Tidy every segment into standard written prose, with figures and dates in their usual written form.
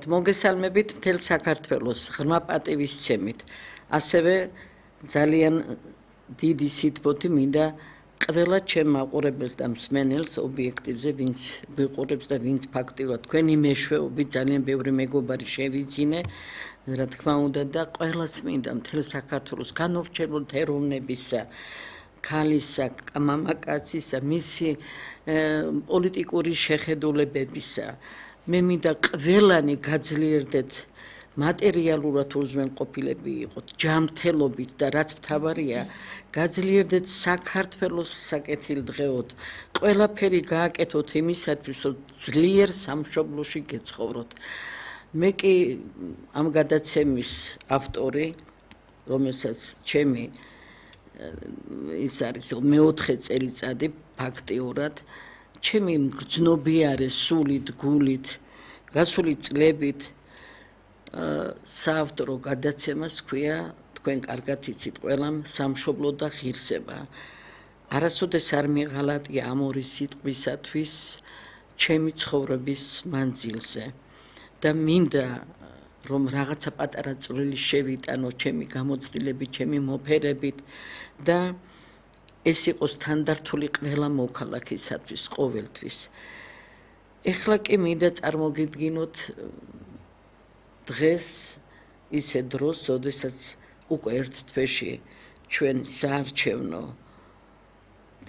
მოგესალმებით მთელ საქართველოს ღრმა პატივისცემით. ასევე ძალიან დიდი სიტყვოთი მინდა ყველა ჩემ მაყურებელს და მსმენელს ობიექტივზე, ვინც გვიყურებს და ვინც ფაქტიურად თქვენი მეშვეობით ძალიან ბევრი მეგობარი შევიძინე, რა თქმა უნდა და ყველას მინდა მთელ საქართველოს განურჩევლად ეროვნებისა, ქალისა, მამაკაცისა, მისი პოლიტიკური შეხედულებებისა. მე მინდა ყველანი გაძლიერდეთ მატერიალურად უზრუნველყოფილები იყოთ, ჯანმრთელობით და რაც მთავარია, გაძლიერდეთ საქართველოს საკეთილდღეოდ. ყველაფერი გააკეთოთ იმისათვის, რომ ძლიერ სამშობლოში გეცხოვროთ. მე კი ამ გადაცემის ავტორი, რომელსაც ჩემი ის არის მეოთხე წელიწადი ფაქტიურად ჩემი მგრძნობიარე სულით, გულით, გასული წლებით საავტორო გადაცემას ქვია, თქვენ კარგად იცით ყველამ სამშობლო და ღირსება. არასოდეს არ მიღალატია ამ ორი სიტყვისათვის ჩემი ცხოვრების მანძილზე და მინდა რომ რაღაცა პატარა წვლილი შევიტანო ჩემი გამოცდილებით, ჩემი მოფერებით და ეს იყოს თანდართული ყველა მოქალაქისათვის ყოველთვის. ეხლა კი მინდა წარმოგიდგინოთ დღეს ისე დროს, როდესაც უკვე ერთ თვეში ჩვენ საარჩევნო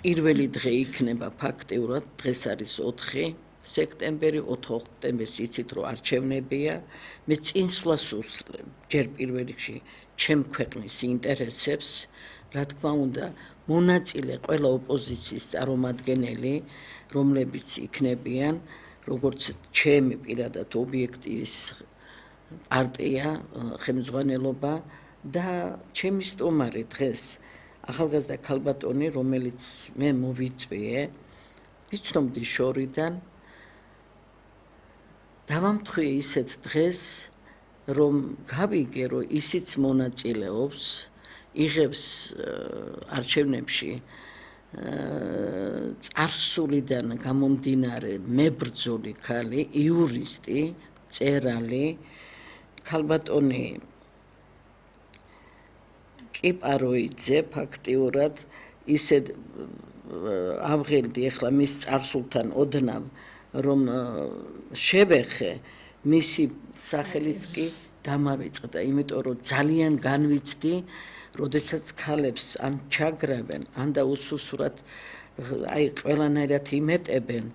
პირველი დღე იქნება ფაქტიურად, დღეს არის 4 სექტემბერი, 4 ოქტომბერს იცით რომ არჩევნებია. მე წინსვლას უსწრებ ჯერ პირველ რიგში ჩემ ქვეყნის ინტერესებს, რა თქმა უნდა, მონაწილე ყველა ოპოზიციის წარმომადგენელი, რომლებიც იქნებიან, როგორც ჩემი პირადად ობიექტივის პარტია, ხელმძღვანელობა და ჩემი სტუმარი დღეს ახალგაზრდა ქალბატონი, რომელიც მე მოვიწვიე, ვიცნობდი შორიდან, დავამთხვი ისეთ დღეს, რომ გავიგე, რომ ისიც მონაწილეობს, იღებს არჩევნებში წარსულიდან გამომდინარე მებრძოლი ქალი, იურისტი, მწერალი, ქალბატონი კიპაროიძე ფაქტიურად ისე ავღელდი ახლა მის წარსულთან ოდნავ, რომ შევეხე მისი სახელიც კი დამავიწყდა, იმიტომ რომ ძალიან განვიცდი, როდესაც ქალებს ან ჩაგრავენ, ან და უსუსურად აი ყველანაირად იმეტებენ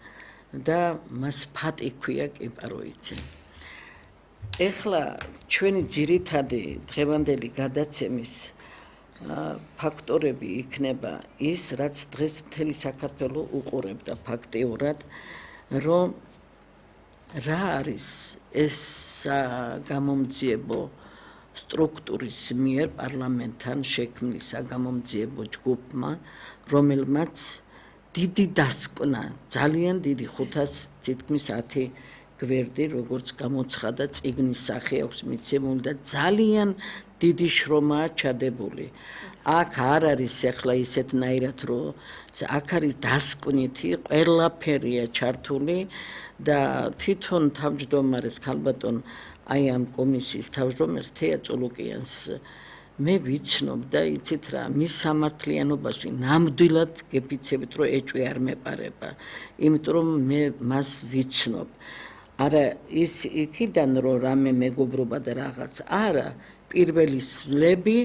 და მას ფატი ქვია კიპაროიძე. ეხლა ჩვენი ძირითადი დღევანდელი გადაცემის ფაქტორები იქნება ის, რაც დღეს მთელი საქართველო უყურებდა ფაქტიურად, რომ რა არის ეს გამომძიებო სტრუქტურის მიერ პარლამენტთან შექმნილი საგამომძიებო ჯგუფმა, რომელმაც დიდი დასკვნა, ძალიან დიდი 500 თითქმის 10 გვერდი, როგორც გამოცხადა წიგნის სახე აქვს მიცემული და ძალიან დიდი შრომაა ჩადებული. აქ არ არის ახლა ისეთნაირად, რომ აქ არის დასკვნითი, ყველაფერია ჩართული და თვითონ თავმჯდომარეს ქალბატონ აი ამ კომისიის თავმჯდომარეს თეა წულუკიანს მე ვიცნობ და იცით რა, მის სამართლიანობაში ნამდვილად გეფიცებით, რომ ეჭვი არ მეპარება, იმიტომ რომ მე მას ვიცნობ. არა ის იქიდან რომ რამე მეგობრობა და რაღაც, არა, პირველი სვლები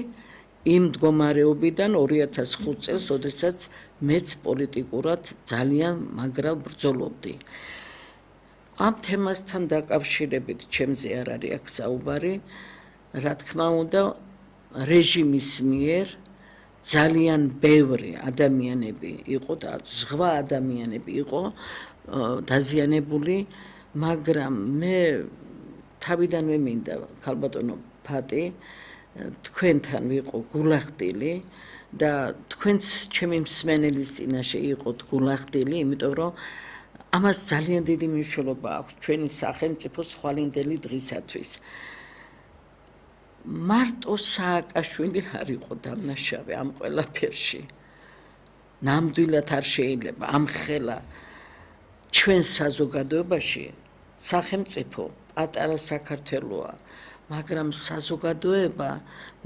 იმ მდგომარეობიდან 2005 წელს, როდესაც მეც პოლიტიკურად ძალიან მაგრა ბრძოლობდი. ამ თემასთან დაკავშირებით ჩემზე არ არის აქ საუბარი, რა თქმა უნდა, რეჟიმის მიერ ძალიან ბევრი ადამიანები იყო და ზღვა ადამიანები იყო დაზიანებული, მაგრამ მე თავიდანვე მინდა ქალბატონო ფატი თქვენთან ვიყო გულახდილი და თქვენც ჩემი მსმენელის წინაშე იყოთ გულახდილი, იმიტომ რომ ამას ძალიან დიდი მნიშვნელობა აქვს ჩვენი სახელმწიფოს ხვალინდელი დღისათვის. მარტო სააკაშვილი არ იყო დამნაშავე ამ ყველაფერში. ნამდვილად არ შეიძლება ამხელა ჩვენ საზოგადოებაში სახელმწიფო პატარა საქართველოა, მაგრამ საზოგადოება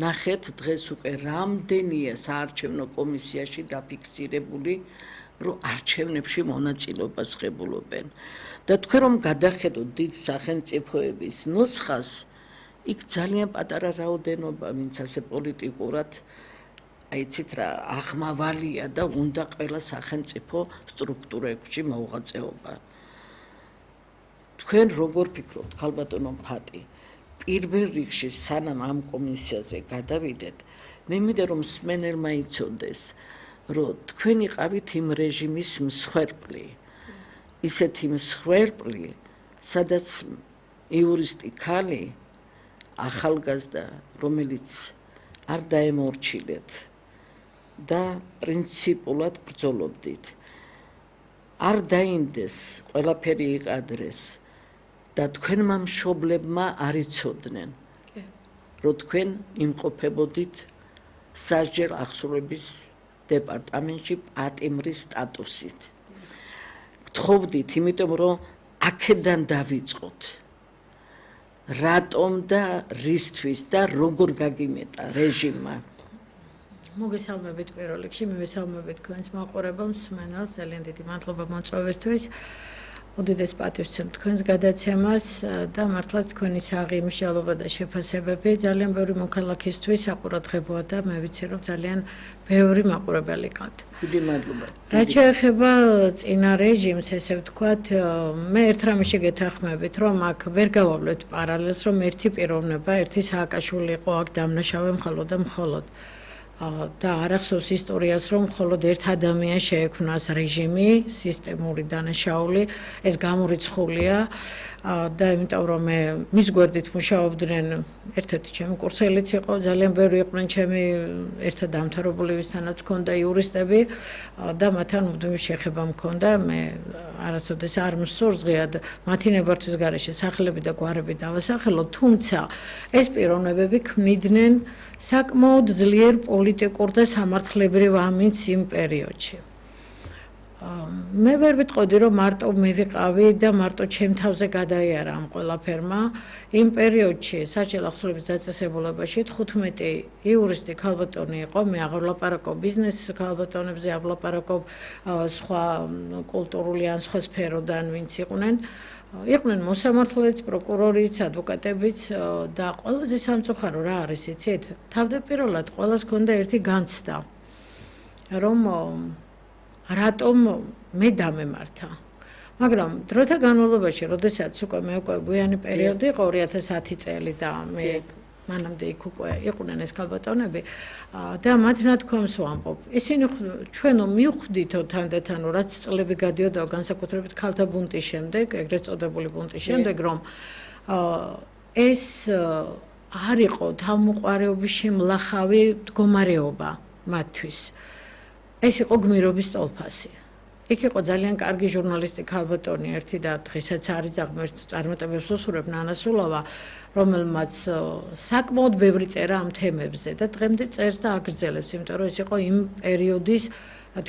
ნახეთ დღეს უკვე რამდენია საარჩევნო კომისიაში დაფიქსირებული, რომ არჩევნებში მონაწილეობას ღებულობენ. და თქვენ რომ გადახედოთ დიდ სახელმწიფოების ნუსხას, იქ ძალიან პატარა რაოდენობა, ვინც ასე პოლიტიკურად აიცით რა აღმავალია და უნდა ყველა სახელმწიფო სტრუქტურებში მოღვაწეობა. თქვენ როგორ ფიქრობთ, ხალბატონო ფატი, პირველ რიგში სანამ ამ კომისიაზე გადავიდეთ, მე მინდა რომ მსმენელმა იცოდეს, რომ თქვენ იყავით იმ რეჟიმის მსხვერპლი, ისეთი მსხვერპლი, სადაც იურისტი ქალი, ახალგაზრდა, რომელიც არ დაემორჩილეთ და პრინციპულად ბრძოლობდით. არ დაინდეს, ყველაფერი იყადრეს და თქვენმა მშობლებმა არ იცოდნენ, რომ თქვენ იმყოფებოდით სასჯელ ახსოვების დეპარტამენტში პატიმრის სტატუსით. გთხოვდით, იმიტომ რომ აქედან დავიწყოთ. რატომ და რისთვის და როგორ გაგიმეტა რეჟიმმა? მოგესალმებით პირველ რიგში, მივესალმებით თქვენს მაყურებელს, მსმენელს, ძალიან დიდი მადლობა მოწვევისთვის. უდიდეს პატივს ვცემ თქვენს გადაცემას და მართლაც თქვენი საღი მსჯელობა და შეფასებები ძალიან ბევრი მოქალაქისთვის საყურადღებოა და მე ვიცი რომ ძალიან ბევრი მაყურებელი ყავთ. დიდი მადლობა. რაც შეეხება წინა რეჟიმს, ესე ვთქვათ, მე ერთ რამეში გეთანხმებით, რომ აქ ვერ გავავლეთ პარალელს, რომ ერთი პიროვნება, ერთი სააკაშვილი იყო აქ დამნაშავე მხოლოდ და მხოლოდ. და არ ახსოვს ისტორიას, რომ მხოლოდ ერთ ადამიანს შეექმნას რეჟიმი, სისტემური დანაშაული, ეს გამორიცხულია და იმიტომ რომ მე მის გვერდით მუშაობდნენ ერთ-ერთი ჩემი კურსელიც იყო, ძალიან ბევრი იყვნენ ჩემი ერთად დამთავრებული, ვისთანაც მქონდა იურისტები და მათთან მუდმივი შეხება მქონდა, მე არასოდეს არ მსურს ღიად მათი ნებართვის გარეშე სახელები და გვარები დავასახელო, თუმცა ეს პიროვნებები ქმნიდნენ საკმაოდ ძლიერ პოლიტიკურ და სამართლებრივ ამინდს იმ პერიოდში. მე ვერ ვიტყოდი, რომ მარტო მე ვიყავი და მარტო ჩემ თავზე გადაიარა ამ ყველაფერმა. იმ პერიოდში სასჯელ ახსოვების დაწესებულებაში 15 იურისტი ქალბატონი იყო, მე აღარ ვლაპარაკობ ბიზნეს ქალბატონებზე, არ ვლაპარაკობ სხვა კულტურული ან სხვა სფეროდან ვინც იყვნენ. იყვნენ მოსამართლეც, პროკურორიც, ადვოკატებიც და ყველაზე სამწუხარო რა არის, იცით? თავდაპირველად ყველას ჰქონდა ერთი განცდა, რომ რატომ მე დამემართა. მაგრამ დროთა განმავლობაში, როდესაც უკვე მე უკვე გვიანი პერიოდი იყო 2010 წელი და მე მანამდე იქ უკვე იყვნენ ეს ქალბატონები და მათ ნათქვამს ვამბობ. ისინი ჩვენო მივხვდითო თანდათან, რაც წლები გადიოდა განსაკუთრებით ქალთა ბუნტის შემდეგ, ეგრეთ წოდებული ბუნტის შემდეგ, რომ ეს არ იყო თავმოყარეობის შემლახავი მდგომარეობა მათთვის. ეს იყო გმირობის ტოლფასი. იქ იყო ძალიან კარგი ჟურნალისტი ქალბატონი ერთი და დღესაც არის აღმერთო წარმატებებს უსურვებ ნანა სულავა, რომელმაც საკმაოდ ბევრი წერა ამ თემებზე და დღემდე წერს და აგრძელებს, იმიტომ რომ ეს იყო იმ პერიოდის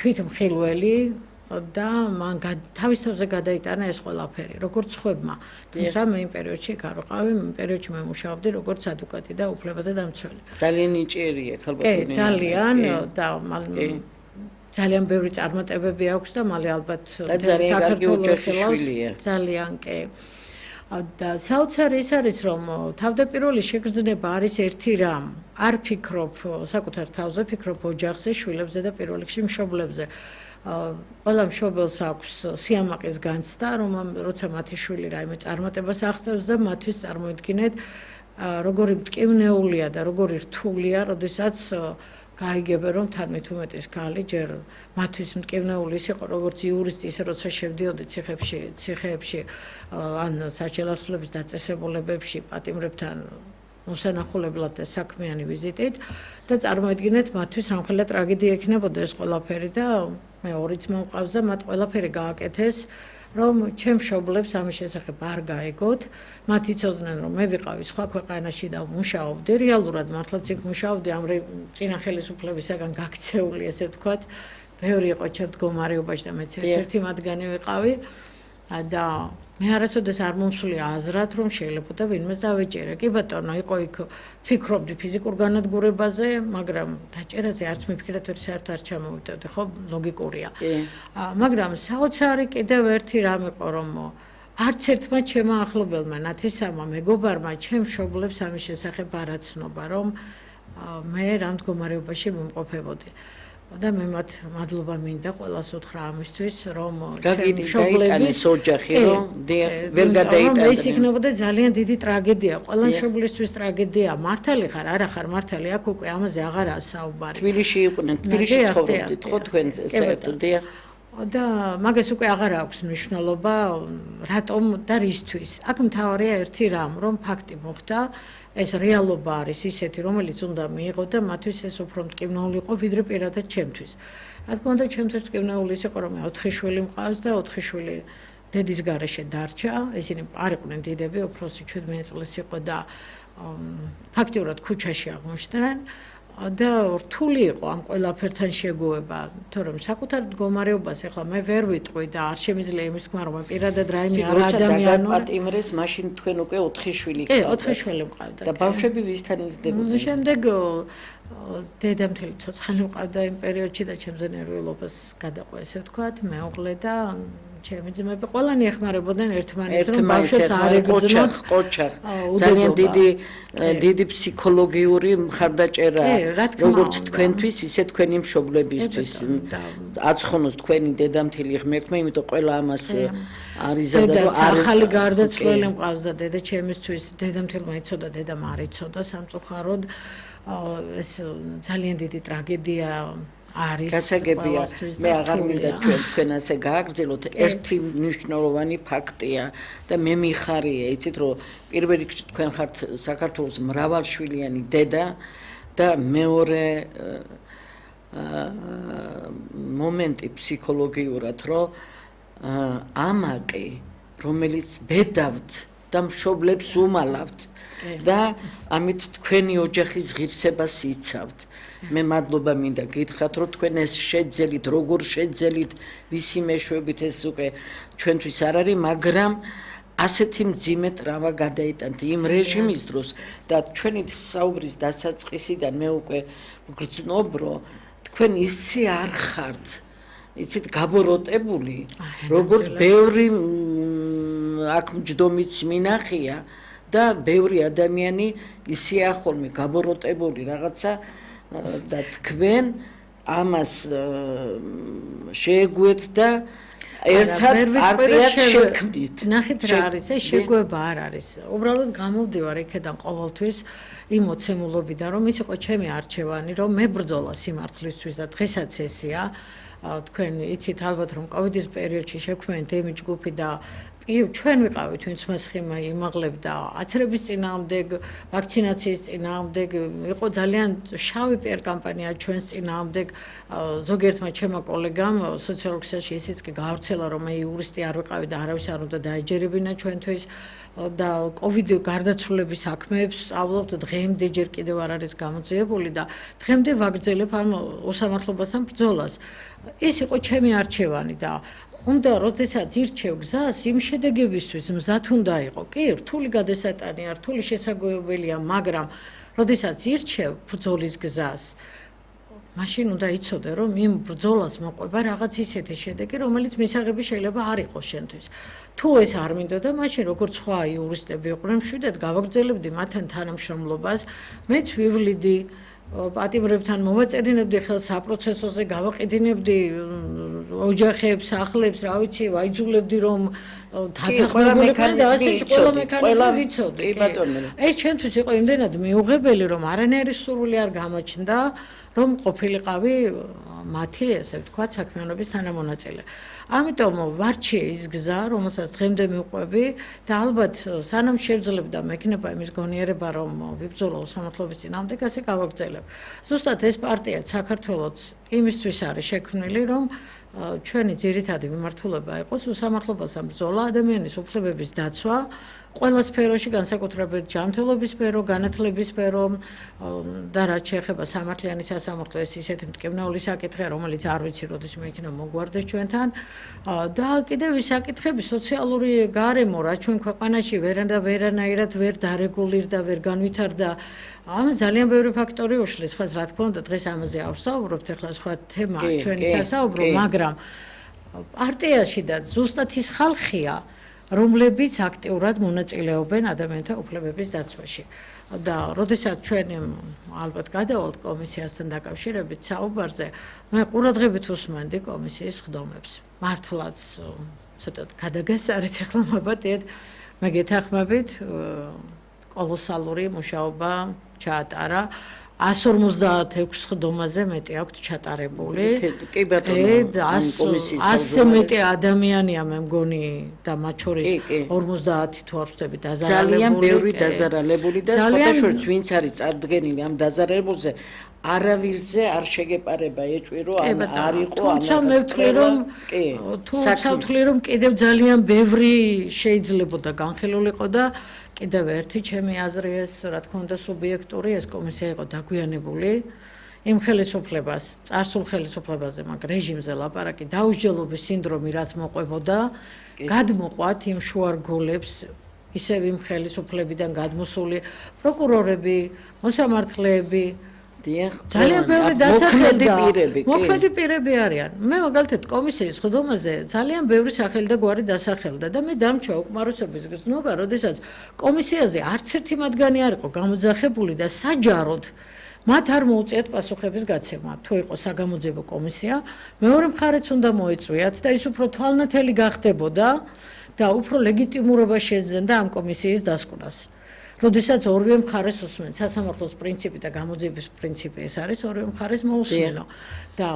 თვითმხილველი და მან თავის თავზე გადაიტანა ეს ყველაფერი, როგორც ხვებმა. თუმცა მე იმ პერიოდში არ ვიყავი, იმ პერიოდში მე მუშაობდი როგორც ადვოკატი და უფლებათა დამცველი. ძალიან ნიჭიერია ქალბატონი. კი, ძალიან და ძალიან ბევრი წარმატებები აქვს და მალე ალბათ საქართველოს ძალიან კი. და საოცარი ის არის, რომ თავდაპირველი შეგრძნება არის ერთი რამ. არ ფიქრობ საკუთარ თავზე, ფიქრობ ოჯახზე, შვილებზე და პირველ რიგში მშობლებზე. ყველა მშობელს აქვს სიამაყის განცდა, რომ როცა მათი შვილი რაიმე წარმატებას აღწევს და მათთვის წარმოიდგინეთ, როგორი მტკივნეულია და როგორი რთულია, როდესაც გაიგებენ, რომ 15 ქალი ჯერ მათთვის მტკივნეული ის იყო, როგორც იურისტი, ისე როცა შევდიოდი ციხეებში ან სასჯელ ახსოვების დაწესებულებებში პატიმრებთან მოსანახულებლად და საქმიანი ვიზიტით და წარმოიდგინეთ მათთვის რამხელა ტრაგედია იქნებოდა ეს ყველაფერი და მე ორი ძმა მყავს და მათ ყველაფერი გააკეთეს, რომ ჩემ მშობლებს ამის შესახებ არ გაეგოთ. მათ იცოდნენ, რომ მე ვიყავი სხვა ქვეყანაში და მუშაობდი, რეალურად მართლაც იქ მუშაობდი ამ წინა ხელისუფლებისაგან გაქცეული, ესე ვთქვათ. ბევრი იყო ჩემ მდგომარეობაში და მეც ერთ-ერთი მათგანი ვიყავი. და მე არასოდეს არ მომსვლია აზრად, რომ შეიძლება და ვინმეს დავეჭერე. კი ბატონო, იყო იქ ფიქრობდი ფიზიკურ განადგურებაზე, მაგრამ დაჭერაზე არც მიფიქრეთ, ვერ საერთოდ არ ჩამოვიდოდი, ხო, ლოგიკურია. მაგრამ საოცარი კიდევ ერთი რამ იყო, რომ არც ერთმა ჩემმა ახლობელმა ნათესავმა მეგობარმა ჩემ მშობლებს ამის შესახებ არ აცნობა, რომ მე რა მდგომარეობაში მომყოფებოდი. და მე მათ მადლობა მინდა ყველას უთხრა ამისთვის, რომ ჩემი მშობლების ოჯახი რომ ვერ გადაიტანდნენ. ეს იქნებოდა ძალიან დიდი ტრაგედია, ყველა მშობლისთვის ტრაგედია. მართალი ხარ, არა ხარ მართალი, აქ უკვე ამაზე აღარაა საუბარი. თბილისში იყვნენ, თბილისში ცხოვრობდით, ხო თქვენ საერთოდ დია. და მაგას უკვე აღარ აქვს მნიშვნელობა, რატომ და რისთვის. აქ მთავარია ერთი რამ, რომ ფაქტი მოხდა, ეს რეალობა არის ისეთი, რომელიც უნდა მიიღო და მათთვის ეს უფრო მტკივნეული იყო, ვიდრე პირადად ჩემთვის. რა თქმა უნდა, ჩემთვის მტკივნეული იყო, რომ 4 შვილი მყავს და 4 შვილი დედის გარეშე დარჩა. ესენი არ იყვნენ დიდები, უფროსი 17 წლის იყო და ფაქტიურად ქუჩაში აღმოჩნდნენ. და რთული იყო ამ ყველაფერთან შეგუება, თორემ საკუთარ მდგომარეობას ახლა მე ვერ ვიტყვი და არ შემიძლია იმის თქმა, რომ პირადად რაიმე არ ადამიანური პატიმრეს, მაშინ თქვენ უკვე 4 შვილი გყავდა. კი, 4 შვილი მყავდა. და ბავშვები ვისთან იზრდებოდნენ? შემდეგ დედამთილი ცოცხალი მყავდა იმ პერიოდში და ჩემზე ნერვიულობას გადაყვა, ესე ვთქვათ, მეუღლე და ჩემი ძმები ყველანი ეხმარებოდნენ ერთმანეთს, რომ ბავშვებს არ ეგრძნოთ. ყოჩახ. ძალიან დიდი ფსიქოლოგიური მხარდაჭერა, როგორც თქვენთვის, ისე თქვენი მშობლებისთვის. აცხონოს თქვენი დედამთილი ღმერთმა, იმიტომ ყველა ამას არის ზედა რომ ახალი გარდაცვლილი მყავს და დედა ჩემისთვის დედამთილმა იცოდა, დედამ არ იცოდა სამწუხაროდ. ეს ძალიან დიდი ტრაგედია არის. გასაგებია, მე აღარ მინდა თქვენ ასე გააგრძელოთ. ერთი მნიშვნელოვანი ფაქტია და მე მიხარია, იცით რომ პირველ რიგში თქვენ ხართ საქართველოს მრავალშვილიანი დედა და მეორე მომენტი ფსიქოლოგიურად, რომ ამაყი, რომელიც ბედავთ და მშობლებს უმალავთ და ამით თქვენი ოჯახის ღირსებას იცავთ. მე მადლობა მინდა გითხრათ, რომ თქვენ ეს შეძელით, როგორ შეძელით, ვისი მეშვეობით ეს უკვე ჩვენთვის არ არის, მაგრამ ასეთი მძიმე ტრავმა გადაიტანთ იმ რეჟიმის დროს და ჩვენი საუბრის დასაწყისიდან მე უკვე ვგრძნობ, რომ თქვენ ისე არ ხართ, იცით, გაბოროტებული, როგორც ბევრი აქ მჯდომიც მინახია და ბევრი ადამიანი ისეა ხოლმე გაბოროტებული რაღაცა და თქვენ ამას შეეგუეთ და ერთად პარტიას შექმნით. ნახეთ რა არის, ეს შეგუება არ არის. უბრალოდ გამოვდივარ იქედან ყოველთვის იმ მოცემულობიდან, რომ ის იყო ჩემი არჩევანი, რომ მე ბრძოლა სიმართლისთვის და დღესაც ესეა. თქვენ იცით ალბათ, რომ კოვიდის პერიოდში შექმნით იმი ჯგუფი და ჩვენ ვიყავით, ვინც მას ხიმა იმაღლებდა აცრების წინააღმდეგ, ვაქცინაციის წინააღმდეგ, იყო ძალიან შავი პიარ კამპანია ჩვენს წინააღმდეგ. ზოგიერთმა ჩემმა კოლეგამ სოციალურ ქსელში ისიც კი გაავრცელა, რომ მე იურისტი არ ვიყავი და არავის არ უნდა დაეჯერებინა ჩვენთვის და კოვიდ გარდაცვლილების საქმეებს სწავლობთ, დღემდე ჯერ კიდევ არ არის გამოძიებული და დღემდე ვაგრძელებ ამ უსამართლობასთან ბრძოლას. ეს იყო ჩემი არჩევანი და უნდა როდესაც ირჩევ გზას იმ შედეგებისთვის მზად უნდა იყო. კი, რთული გადასატანია, რთული შესაძლებლობელია, მაგრამ როდესაც ირჩევ ბრძოლის გზას, მაშინ უნდა იცოდე, რომ იმ ბრძოლას მოყვება რაღაც ისეთი შედეგი, რომელიც მისაღები შეიძლება არ იყოს შენთვის. თუ ეს არ მინდოდა, მაშინ როგორც სხვა იურისტები იყვნენ, მშვიდად გავაგრძელებდი მათთან თანამშრომლობას, მეც ვივლიდი პატიმრებთან მოვაწერინებდი ხელს საპროცესოზე, გავაყიდინებდი ოჯახებს, სახლებს, რა ვიცი, ვაიძულებდი რომ ყველა მექანიზმი ვიცოდი. ეს ჩვენთვის იყო იმდენად მიუღებელი, რომ არანაირი სურვილი არ გამოჩნდა, რომ ყოფილიყავი მათი, ესე ვთქვათ, საქმიანობის თანამონაწილე. ამიტომ ვარჩიე ის გზა, რომელსაც დღემდე მივყვები და ალბათ სანამ შევძლებდა მექნება იმის გონიერება, რომ ვიბრძოლო სამართლობის წინააღმდეგ, ასე გავაგრძელებ. ზუსტად ეს პარტია საქართველოს იმისთვის არის შექმნილი, რომ ჩვენი ძირითადი მიმართულება იყოს უსამართლობასთან ბრძოლა, ადამიანის უფლებების დაცვა, ყველა სფეროში, განსაკუთრებით ჯანმრთელობის სფერო, განათლების სფერო და რაც შეეხება სამართლიანი სასამართლო, ეს ისეთი მტკივნეული საკითხია, რომელიც არ ვიცი, როდესაც მეიქნება მოგვარდეს ჩვენთან და კიდევ ის საკითხები სოციალური გარემო, რაც ჩვენ ქვეყანაში ვერანაირად ვერ დარეგულირდა, ვერ განვითარდა. ამ ძალიან ბევრი ფაქტორი უშლის, ხაც რა თქმა უნდა, დღეს ამაზე ავსაუბრობთ, ახლა სხვა თემა ჩვენი სასაუბრო, მაგრამ პარტიაში და ზუსტად ის ხალხია, რომლებიც აქტიურად მონაწილეობენ ადამიანთა უფლებების დაცვაში. და როდესაც ჩვენ ალბათ გადავალთ კომისიასთან დაკავშირებით საუბარზე, მე ყურადღებით უსმენდი კომისიის ხდომებს. მართლაც ცოტა გადაგასარეთ ახლა მაბატიეთ, მე გეთანხმებით კოლოსალური მუშაობა ჩაატარა 156 ხდომაზე მეტი აქვს ჩატარებული. კი ბატონო, კომისიის 100 მეტი ადამიანია მე მგონი და მათ შორის 50 თუ არ ვთქვი დაზარალებული. ძალიან ბევრი დაზარალებული და სხვადასხვა ვინც არის წარდგენილი ამ დაზარალებულზე არავირზე არ შეგეპარება ეჭვირო ან არ იყო ამ თუმცა მე ვთვლი რომ კიდევ ძალიან ბევრი შეიძლებოდა განხილულიყო და კიდევ ერთი ჩემი აზრი ეს რა თქმა უნდა სუბიექტური ეს კომისია იყო დაგვიანებული იმ ხელისუფლებას, წარსულ ხელისუფლებაზე, მაგ რეჟიმზე ლაპარაკი დაუსჯელობის სინდრომი რაც მოყვებოდა, გადმოყვათ იმ შუარგულებს ისევ იმ ხელისუფლებიდან გადმოსული პროკურორები, მოსამართლეები ძალიან ბევრი დასახელდა მოქმედი პირები არიან. მე მაგალითად კომისიის ხდომაზე ძალიან ბევრი სახელი და გვარი დასახელდა და მე დამჩა უკმაროსობის გრძნობა, როდესაც კომისიაზე არც ერთი მათგანი არ იყო გამოძახებული და საჯაროდ მათ არ მოუწიათ პასუხების გაცემა. თუ იყო საგამოძიებო კომისია, მეორე მხარეც უნდა მოეწვიათ და ის უფრო თვალნათელი გახდებოდა და უფრო ლეგიტიმურობა შეძენდა ამ კომისიის დასკვნას. როდესაც ორივე მხარეს უსმენ სასამართლოს პრინციპი და გამოძიების პრინციპი ეს არის ორივე მხარეს მოусმენო და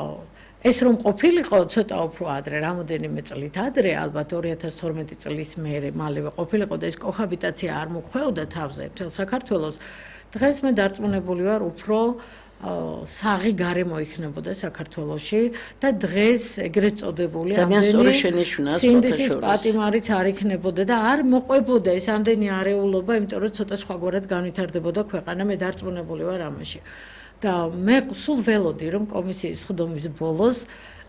ეს რომ ყოფილიყო ცოტა უფრო ადრე, რამოდენიმე წლით ადრე, ალბათ 2012 წლის მალევე ყოფილიყო და ეს კოჰაბიტაცია არ მოხვეოდა თავზე მთელ საქართველოს. დღეს მე დარწმუნებული ვარ უფრო საღი გარემო იქნებოდა საქართველოში და დღეს ეგრეთ წოდებული სინდისის პატიმარიც არ იქნებოდა და არ მოყვებოდა ეს ამდენი არეულობა, იმიტომ რომ ცოტა სხვაგვარად განვითარდებოდა ქვეყანა, მე დარწმუნებული ვარ ამაში. და მე სულ ველოდი რომ კომისიის ხდომის ბოლოს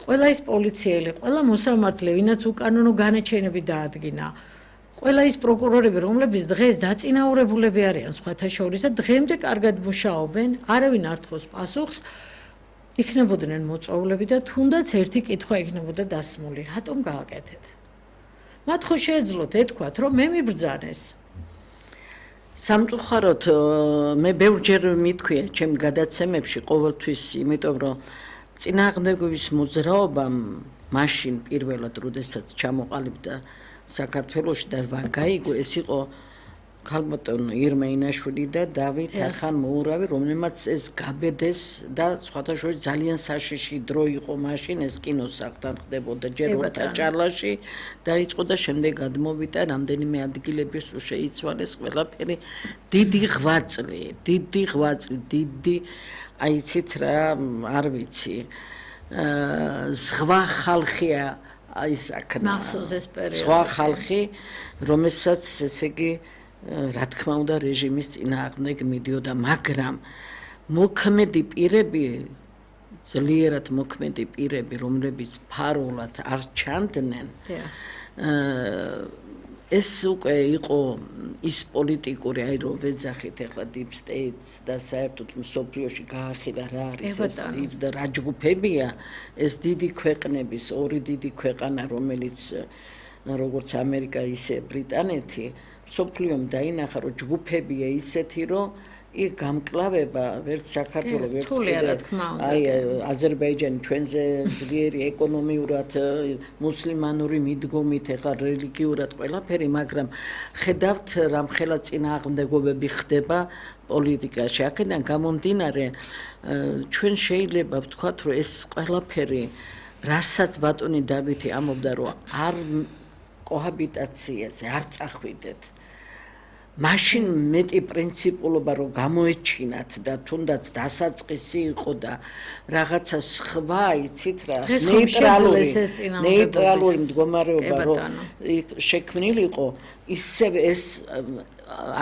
ყველა ის პოლიციელი, ყველა მოსამართლე, ვინაც უკანონო განაჩენები დაადგინა, ყველა ის პროკურორები, რომლებიც დღეს დაწინაურებულები არიან სხვათა შორის და დღემდე კარგად მუშაობენ, არავინ არ თხოვს პასუხს, იქნებოდნენ მოწვეულები და თუნდაც ერთი კითხვა იქნებოდა დასმული. რატომ გააკეთეთ? მათ ხო შეეძლოთ ეთქვათ, რომ მე მიბრძანეს. სამწუხაროდ მე ბევრჯერ მithქვია ჩემ გადაცემებში ყოველთვის, იმიტომ რომ წინააღმდეგობის მოძრაობამ მაშინ პირველად, როდესაც ჩამოყალიბდა საქართველოში და გაიგო, ეს იყო ქალბატონო ირმა ინაშვილი და დავით ახან-მოურავი, რომელმაც ეს გაბედეს და სხვათა შორის ძალიან საშიში დრო იყო მაშინ, ეს კინოსახთან ხდებოდა ჯერ ჭალაში დაიწყო და შემდეგ გადმოვიდა რამდენიმე ადგილების თუ შეიცვალეს ყველაფერი. დიდი ღვაწლი, აიცით რა, არ ვიცი, ზღვა ხალხია ის აქნა სხვა ხალხი, რომელსაც ესე იგი რა თქმა უნდა რეჟიმის წინააღმდეგ მიდიოდა, მაგრამ მოქმედი პირები, ძლიერად მოქმედი პირები, რომლებიც ფარულად არ ჩანდნენ, ეს უკვე იყო ის პოლიტიკური, აი რომ ვეძახით ახლა deep states და საერთოდ მსოფლიოში გაახილა რა არის ეს და რა ჯგუფებია ეს დიდი ქვეყნების, ორი დიდი ქვეყანა, რომელიც როგორც ამერიკა ისე ბრიტანეთი, მსოფლიომ დაინახა რომ ჯგუფებია ისეთი, რომ იქ გამკლავება ვერც საქართველოს ვერც აი აზერბაიჯანი ჩვენზე ძლიერი ეკონომიურად, მუსლიმანური მიდგომით, ახლა რელიგიურად ყველაფერი, მაგრამ ხედავთ რამხელა წინააღმდეგობები ხდება პოლიტიკაში. აქედან გამომდინარე ჩვენ შეიძლება ვთქვათ, რომ ეს ყველაფერი, რასაც ბატონი დავითი ამბობდა, რომ არ კოჰაბიტაციაზე არ წახვიდეთ. მაშინ მეტი პრინციპულობა რომ გამოეჩინათ და თუნდაც დასაწყისი იყო და რაღაცა სხვა იცით რა ნეიტრალური მდგომარეობა რომ შექმნილიყო ისევ ეს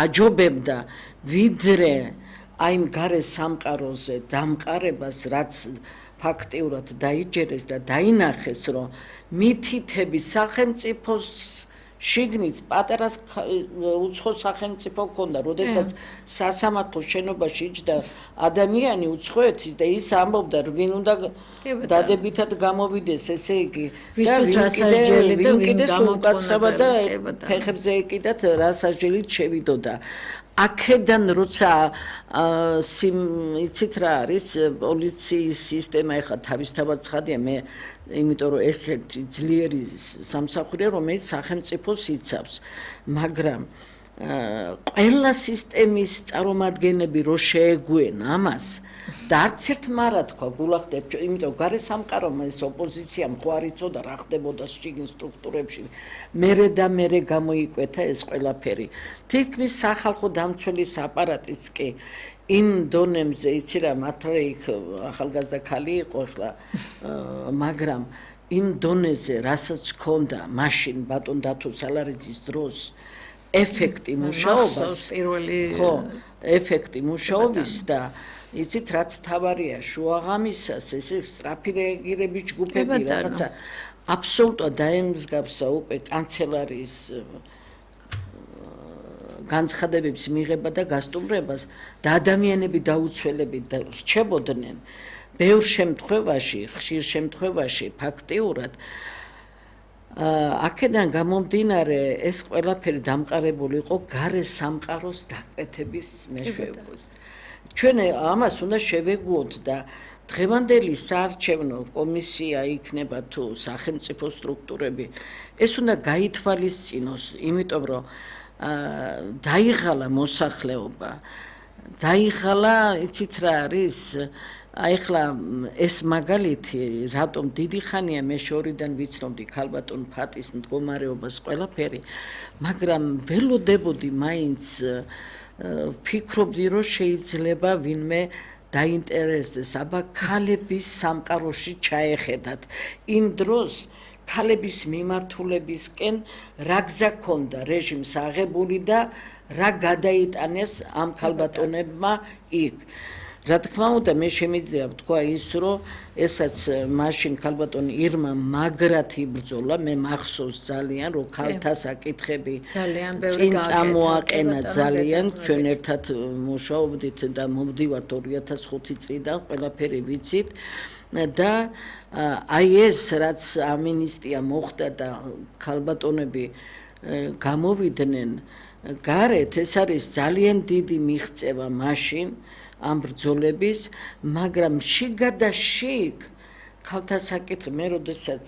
აჯობებდა ვიდრე აი იმ გარე სამყაროზე დამყარებას რაც ფაქტიურად დაიჯერეს და დაინახეს რომ მითითები სახელმწიფოს შიგნით პატარა უცხო სახელმწიფო ჰქონდა, როდესაც სასამართლო შენობაში იჯდა ადამიანი უცხოეთის და ის ამბობდა რომ ვინ უნდა დადებითად გამოვიდეს, ესე იგი და ვინ კიდე უკაცრავა და ფეხებზე ეკიდათ რასაჯელით შევიდოდა. აქედან როცა იცით რა არის პოლიციის სისტემა ეხა თავისთავად ცხადია მე იმიტომ რომ ეს ერთი ძლიერი სამსახურია რომელიც სახელმწიფოს იცავს მაგრამ ყველა სისტემის წარმომადგენლები რო შეეგუენ ამას და არც ერთმა რა თქვა გულახდეთ იმიტომ გარე სამყარომა ეს ოპოზიცია მხარი წოდა რა ხდებოდა შიგნ სტრუქტურებში მერე და მერე გამოიკვეთა ეს ყველაფერი თითქმის სახალხო დამცველის აპარატიც კი იმ დონემზე იცი რა მათრე იქ ახალგაზრდა ქალი იყო ახლა მაგრამ იმ დონეზე რასაც ჰქონდა მაშინ ბატონ დათო სალარიძის დროს ეფექტი მუშაობას ხო ეფექტი მუშაობის და იცით რაც მთავარია შუაღამისას ესე სწრაფი რეაგირების ჯგუფები რაღაცა აბსოლუტურად დაემსგავსა უკვე კანცელარიის განცხადებების მიღება და გასტუმრებას და ადამიანები დაუცველებით რჩებოდნენ ბევრ შემთხვევაში ხშირ შემთხვევაში ფაქტიურად აქედან გამომდინარე ეს ყველაფერი დამყარებული იყო გარე სამყაროს დაკვეთების მეშვეობით ჩვენ ამას უნდა შევეგუოთ და დღევანდელი საარჩევნო კომისია იქნება თუ სახელმწიფო სტრუქტურები ეს უნდა გაითვალისწინოს იმიტომ რომ დაიღალა მოსახლეობა დაიღალა იცით რა არის აი ხლა ეს მაგალითი რატომ დიდი ხანია მე შორიდან ვიცნობდი ქალბატონ ფატის მდგომარეობას ყველაფერი მაგრამ ველოდებოდი მაინც ფიქრობდი რომ შეიძლება ვინმე დაინტერესდეს აბა ქალების სამყაროში ჩაეხედათ იმ დროს ქალების მიმართულებისკენ რა გზა ქონდა რეჟიმს აღებული და რა გადაიტანეს ამ ქალბატონებმა იქ რა თქმა უნდა მე შემიძლია ვთქვა ის რომ ესაც მაშინ ქალბატონი ირმა მაგრად იბრძოლა მე მახსოვს ძალიან რომ ქალთა საკითხები წინ წამოაყენა ძალიან ჩვენ ერთად მუშაობდით და მოვდივართ 2005 წლიდან ყველაფერი ვიცით და აი ეს რაც ამინისტია მოხდა და ქალბატონები გამოვიდნენ გარეთ ეს არის ძალიან დიდი მიღწევა მაშინ ამ ბრძოლების მაგრამ შიგადაშიგ ქალთა საკითხი მე როდესაც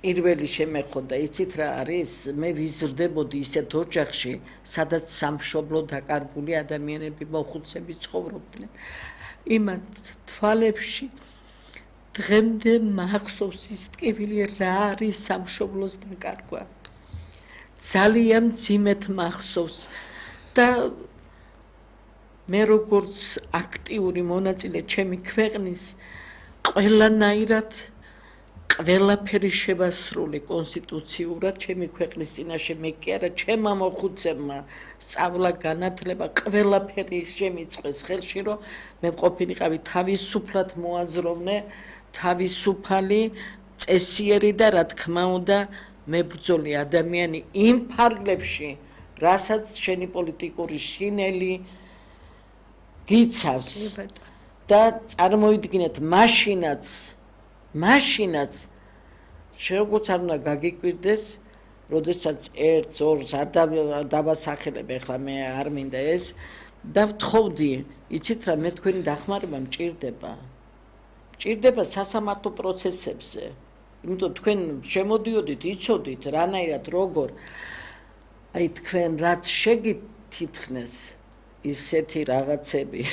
პირველი შემეხოდა იცით რა არის მე ვიზრდებოდი ისეთ ოჯახში სადაც სამშობლო დაკარგული ადამიანები მოხუცები ცხოვრობდნენ იმათ თვალებში დღემდე მახსოვს ის ტკივილი რა არის სამშობლოს დაკარგვა ძალიან მძიმედ მახსოვს და მე როგორც აქტიური მონაწილე ჩემი ქვეყნის ყველანაირად ყველაფერი შევასრულე კონსტიტუციურად ჩემი ქვეყნის წინაშე მე კი არა ჩემმა მოხუცებმა სწავლა განათლება ყველაფერი შემიწყვეს ხელში რომ მე მყოფილიყავი თავისუფლად მოაზროვნე თავისუფალი წესიერი და რა თქმა უნდა მებრძოლი ადამიანი იმ ფარგლებში რასაც შენი პოლიტიკური შინელი გიცავს და წარმოიდგინეთ მაშინაც როგორც არ უნდა გაგიკვირდეს როდესაც 1-2 არ დავასახელებ ახლა მე არ მინდა ეს და ვთხოვდი იცით რა მე თქვენი დახმარება მჭირდება სასამართლო პროცესებზე იმიტომ თქვენ შემოდიოდით იცოდით რანაირად როგორ აი თქვენ რაც შეგითითხნეს ისეთი რაღაცები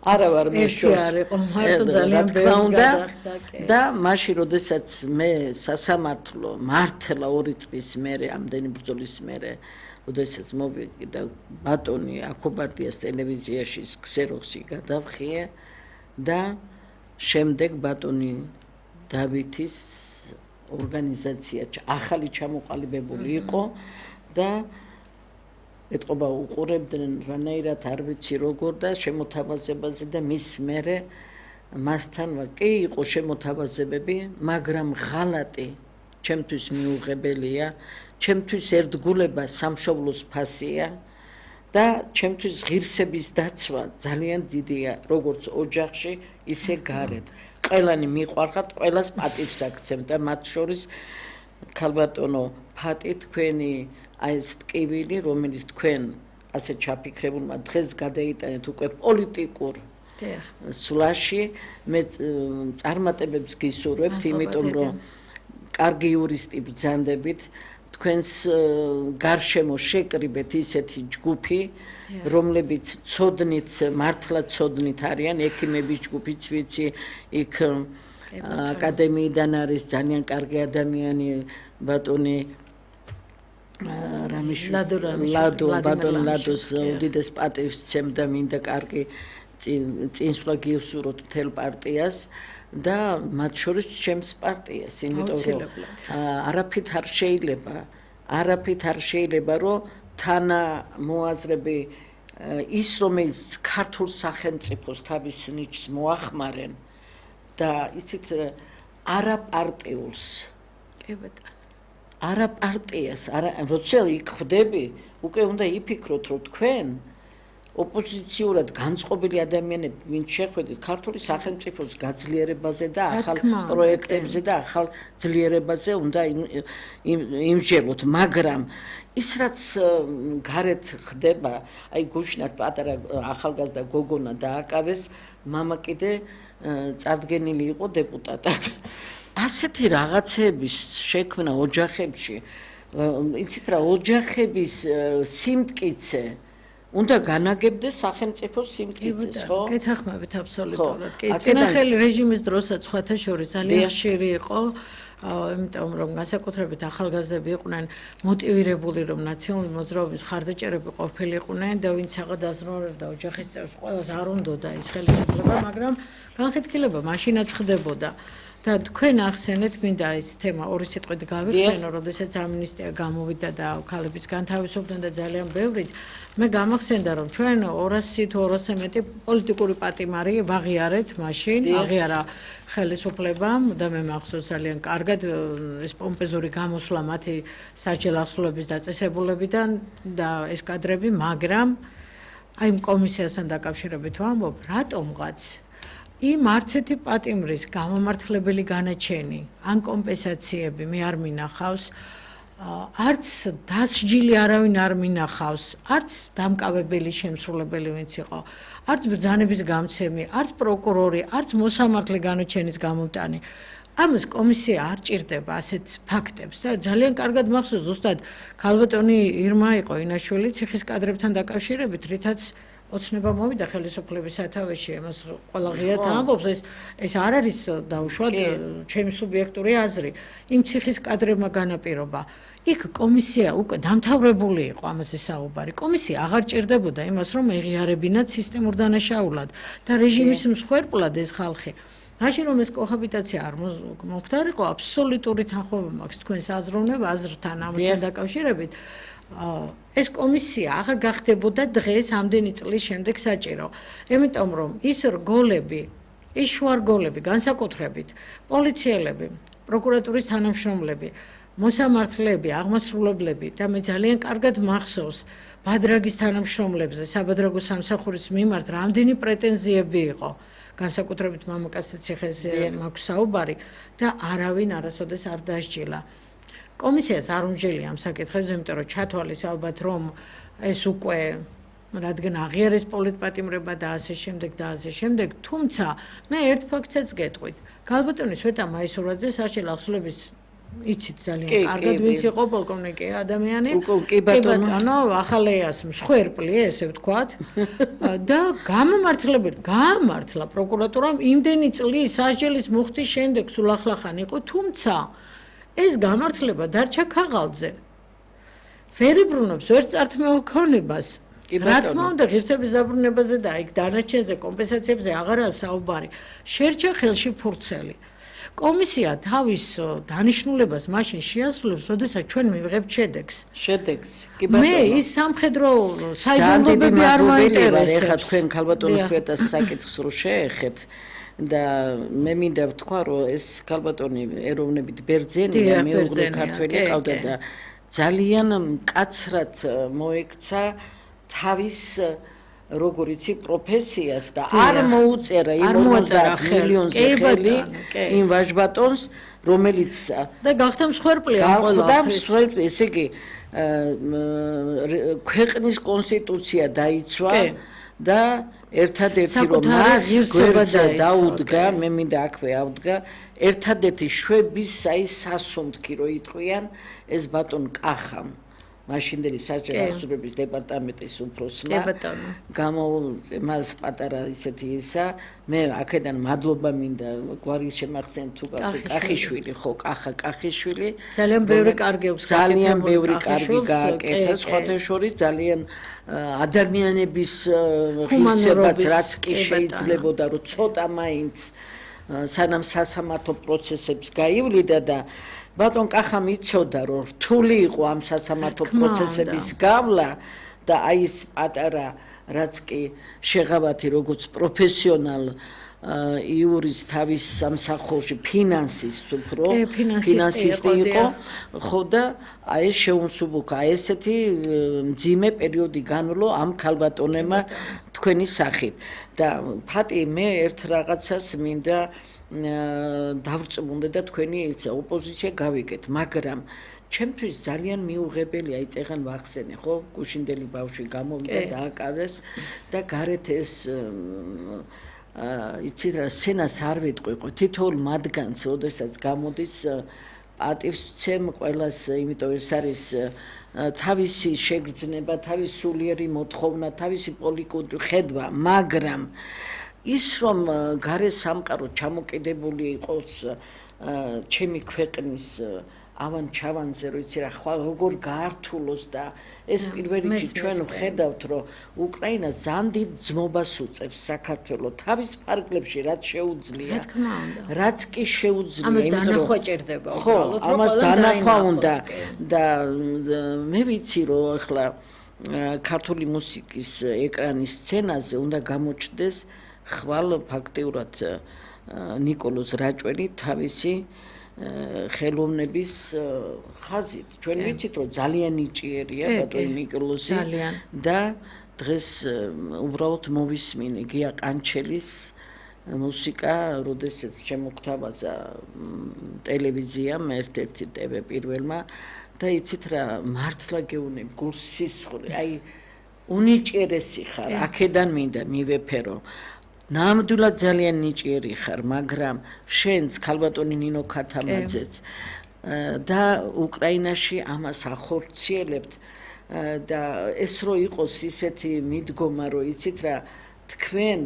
არა ვარ მე შორს რა თქმა უნდა და მაშინ როდესაც მე სასამართლო მართლა 2 წლის მერე ამდენი ბრძოლის მერე როდესაც მოვიდი და ბატონი აკობარდიას ტელევიზიაში ქსეროქსი გადავხიე და შემდეგ ბატონი დავითის ორგანიზაცია ახალი ჩამოყალიბებული იყო და ეთყობა უყურებდნენ რანაირად არ ვიცი როგორ და შემოთავაზებაზე და მის მერე მასთან ვარ კი იყო შემოთავაზებები მაგრამ ღალატი ჩემთვის მიუღებელია ჩემთვის ერთგულება სამშობლოს ფასია და ჩემთვის ღირსების დაცვა ძალიან დიდია როგორც ოჯახში ისე გარეთ ყველანი მიყვარხართ ყველას პატივს აქცევთ და მათ შორის ქალბატონო ფატი თქვენი აი ეს ტკივილი რომელიც თქვენ ასე ჩაფიქრებულმა დღეს გადაიტანეთ უკვე პოლიტიკურ სულაში მე წარმატებებს გისურვებთ იმიტომ რომ კარგი იურისტი ბრძანდებით თქვენს გარშემო შეკრიბეთ ისეთი ჯგუფი რომლებიც ცოდნით მართლა ცოდნით არიან ექიმების ჯგუფიც ვიცი იქ აკადემიიდან არის ძალიან კარგი ადამიანი ბატონი ლადოს უდიდეს პატივს ცემ და მინდა კარგი წინსვლა გიუსუროთ მთელ პარტიას და მათ შორის ჩემს პარტიას იმიტომ რომ არაფრით არ შეიძლება რომ თანამოაზრები ის რომელიც ქართულ სახელმწიფოს თავის ნიჭს მოახმარენ და იცით არაპარტიულს კი ბატონო არაპარტიას როცა იქ ხვდები უკვე უნდა იფიქროთ რომ თქვენ ოპოზიციურად განწყობილი ადამიანები ვინც შეხვედით ქართული სახელმწიფოს გაძლიერებაზე და ახალ პროექტებზე და ახალ ძლიერებაზე უნდა იმჯეროთ მაგრამ ის რაც გარეთ ხდება აი გუშინაც პატარა ახალგაზრდა გოგონა დააკავეს მამა კიდე წარდგენილი იყო დეპუტატად ასეთი რაღაცების შექმნა ოჯახებში იცით რა ოჯახების სიმტკიცე უნდა განაგებდეს სახელმწიფოს სიმტკიცეს ხო? გეთახმებით აბსოლუტურად. კი, წინახელი რეჟიმის დროსაც სხვათა შორის ძალიან ხშირი იყო, იმიტომ რომ განსაკუთრებით ახალგაზრდები იყვნენ მოტივირებული რომ ნაციონალური მოძრაობის ხარდაჭერები ყოფილიყვნენ და ვინც აღადაზრუნებდა ოჯახის წევრს ყველას არ უნდოდა ის ხელისუფლება, მაგრამ განხეთქილება მაშინაც ხდებოდა. და თქვენ ახსენეთ მინდა ეს თემა ორი სიტყვით გავიხსენო, როდესაც ამინისტია გამოვიდა და ქალებიც განთავისუფლდნენ და ძალიან ბევრიც მე გამახსენდა რომ ჩვენ 200 თუ 200 მეტი პოლიტიკური პატიმარი ვაღიარეთ მაშინ, აღიარა ხელისუფლებამ და მე მახსოვს ძალიან კარგად ეს პომპეზური გამოსვლა მათი საჯელახსოვლების დაწესებულებიდან და ეს კადრები, მაგრამ აი იმ კომისიასთან დაკავშირებით ვამბობ, რატომღაც იმ არცეთი პატიმრის გამომართლებელი განაჩენი ან კომპენსაციები მე არ მინახავს არც დასჯილი არავინ არ მინახავს არც დამკავებელი შემსრულებელი ვინც იყო არც ბრძანების გამცემი არც პროკურორი არც მოსამართლე განაჩენის გამომტანი ამას კომისია არ ჭირდება ასეთ ფაქტებს და ძალიან კარგად მახსოვს ზუსტად ქალბატონი ირმა იყო ინაშვილი ციხის კადრებთან დაკავშირებით რითაც ოცნება მოვიდა ხელისუფლების სათავეში ამას ყველა ღიად ამბობს ეს არ არის დაუშვათ ჩემი სუბიექტური აზრი იმ ციხის კადრებმა განაპირობა იქ კომისია უკვე დამთავრებული იყო ამაზე საუბარი კომისია აღარ ჭირდებოდა იმას რომ ეღიარებინათ სისტემურ დანაშაულად და რეჟიმის მსხვერპლად ეს ხალხი მაშინ რომ ეს კოჰაბიტაცია არ მომხდარიყო აბსოლუტური თანხმობა მაქვს თქვენს აზრთან ამასთან დაკავშირებით ეს კომისია აღარ გახდებოდა დღეს ამდენი წლის შემდეგ საჭირო. იმიტომ რომ ის რგოლები, ის შუარგოლები, განსაკუთრებით პოლიციელები, პროკურატურის თანამშრომლები, მოსამართლეები, აღმასრულებლები და მე ძალიან კარგად მახსოვს ბადრაგის თანამშრომლებზე, საბადრაგო სამსახურის მიმართ რამდენი პრეტენზიები იყო. განსაკუთრებით მამაკაცთა ციხეს მაქვს საუბარი და არავინ არასოდეს არ დასჯილა. კომისიას არ უმჯელია ამ საკითხებზე, იმიტომ რომ ჩათვალეს ალბათ რომ ეს უკვე რადგან აღიარეს პოლიტპატიმრება და ასე შემდეგ, თუმცა მე ერთ ფაქტსაც გეტყვით. ქალბატონი სვეტა მაისურაძე საჯელახსოვლების იცით ძალიან კარგად ვინც იყო პოლკოვნიკი ადამიანი. კი ბატონო, ახალეას მსხვერპლი, ესე ვთქვათ. და გამართლა პროკურატურამ იმდენი წლის სასჯელის მუხტის შემდეგ სულ ახლახან იყო, თუმცა ეს გამართლება დარჩა ქაღალდზე. ვერ იბრუნებს ვერც წართმეოქონებას. რა თქმა უნდა, ღირსების დაბრუნებაზე და იქ დანარჩენზე კომპენსაციებზე აღარაა საუბარი. შერჩა ხელში ფურცელი. კომისია თავის დანიშნულებას მაშინ შეასრულებს, როდესაც ჩვენ მივიღებთ შედეგს. კი ბატონო. მე ის სამხედრო საიდუმლოებები არ მაინტერესებს. ეხლა თქვენ ქალბატონო სვეტას საკითხს რო შეეხეთ და მე მინდა ვთქვა, რომ ეს ქალბატონი ეროვნებით ბერძენი და მეუღლე ქართველი ყავდა და ძალიან მკაცრად მოექცა თავის როგორ იცი პროფესიას და არ მოუწერა იმ 50 მილიონზე ხელი იმ ვაჟბატონს, რომელიც და გახდა მსხვერპლი ამ ყველაფრის. ესე იგი ქვეყნის კონსტიტუცია დაიცვა და ერთადერთი რომ მას გვერდზე დაუდგა, მე მინდა აქვე ავდგა, ერთადერთი შვების აი სასუნთქი რო იტყვიან ეს ბატონ კახამ. მაშინდელი საჯარო აღზრდების დეპარტამენტის უფროსმა გამოუწე მას პატარა ისეთი ისა მე აქედან მადლობა მინდა გვარი შემახსენ თუ კახიშვილი ხო კახიშვილი ძალიან ბევრი კარგი გააკეთა სხვათა შორის ძალიან ადამიანების ღირსებას რაც კი შეიძლებოდა რომ ცოტა მაინც სანამ სასამართლო პროცესებს გაივლიდა და ბატონ კახამ იცოდა რომ რთული იყო ამ სასამართლო პროცესების გავლა და აი ეს პატარა რაც კი შეღავათი როგორც პროფესიონალ იურის თავის სამსახურში ფინანსისტი იყო ხო და აი ეს შეუნსუბუქა ესეთი მძიმე პერიოდი განვლო ამ ქალბატონებმა თქვენი სახით და ფატი მე ერთ რაღაცას მინდა დავრწმუნდე და თქვენი ოპოზიცია გავიგეთ, მაგრამ ჩემთვის ძალიან მიუღებელია აი წეგან ვახსენე, ხო? გუშინდელი ბავშვი გამოვიდა და აკავეს და გარეთ ეს იცით რა სცენას არ ვიტყვი, თითოეულ მათგანს, ოდესაც გამოდის პატივს ვცემ ყველას, იმიტომ ეს არის თავისი შეგრძნება, თავისი სულიერი მოთხოვნა, თავისი პოლიტიკური ხედვა, მაგრამ ის რომ გარე სამყარო ჩამოკიდებული იყოს ჩემი ქვეყნის ავან ჩავანზე რო იცი რა ხვალ როგორ გაართულოს და ეს პირველ რიგში ჩვენ ვხედავთ რომ უკრაინას ძალიან დიდ ძმობას უწევს საქართველოს თავის ფარგლებში რაც შეუძლია რაც კი შეუძლია ამას დანახვა ჭირდება უბრალოდ რომ ამას დანახვა უნდა და მე ვიცი რომ ახლა ქართული მუსიკის ეკრანის სცენაზე უნდა გამოჩნდეს ხვალ ფაქტიურად ნიკოლოზ რაჭველი თავისი ხელოვნების ხაზით. ჩვენ ვიცით რომ ძალიან ნიჭიერია ბატონი ნიკოლოზი და დღეს უბრალოდ მოვისმინე გია ყანჩელის მუსიკა, როდესაც შემოგთავაზა ტელევიზიამ ერთ-ერთი TV პირველმა და იცით რა მართლა გეუნებ გულს სისხლი. აი უნიჭიერესი ხარ, აქედან მინდა მივეფერო. ნამდვილად ძალიან ნიჭიერი ხარ, მაგრამ შენც ქალბატონი ნინო ქათამაძეც და უკრაინაში ამას ახორციელებთ და ეს რო იყოს ისეთი მიდგომა, რომ იცით რა, თქვენ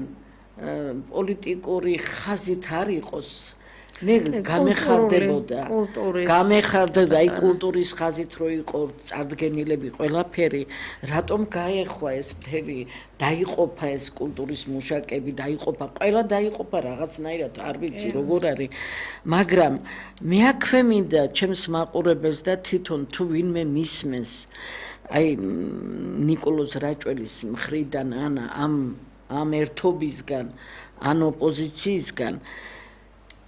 პოლიტიკური ხაზით არ იყოს, მე გამეხარდებოდა აი კულტურის ხაზით რო იყო წარდგენილები ყველაფერი, რატომ გაეხვა ეს მთელი დაიყოფა ეს კულტურის მუშაკები, დაიყოფა, ყველა დაიყოფა რაღაცნაირად, არ ვიცი როგორ არის, მაგრამ მე აქვე მინდა ჩემს მაყურებელს და თვითონ თუ ვინმე მისმენს, აი ნიკოლოზ რაჭველის მხრიდან ამ ერთობისგან, ან ოპოზიციისგან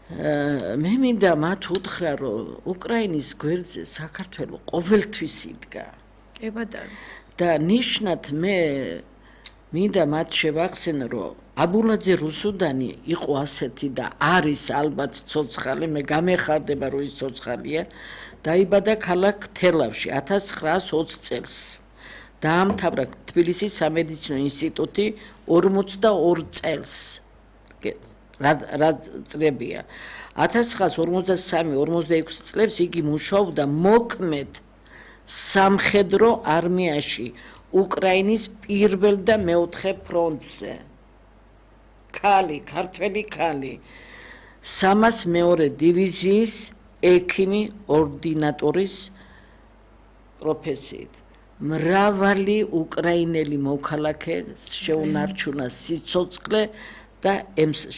მე მინდა მათ უთხრა, რომ უკრაინის გვერდზე საქართველოს ყოველთვის იდგა. კი ბატონო. და ნიშნად მე მინდა მათ შევახსენო, რომ აბულაძე რუსუდანი იყო ასეთი და არის ალბათ ცოცხალი, მე გამეხარდება რომ ის ცოცხალია, დაიბადა ქალაქ თელავში 1920 წელს. დაამთავრა თბილისის სამედიცინო ინსტიტუტი 42 წელს. რა წლებია 1953-56 წლებს იგი მუშაობდა მოქმედ სამხედრო არმიაში უკრაინის პირველ და მეოთხე ფრონტზე ქართველი ქალი 302 დივიზიის ექიმი ორდინატორის პროფესიით მრავალი უკრაინელი მოქალაქე შეუნარჩუნა სიცოცხლე და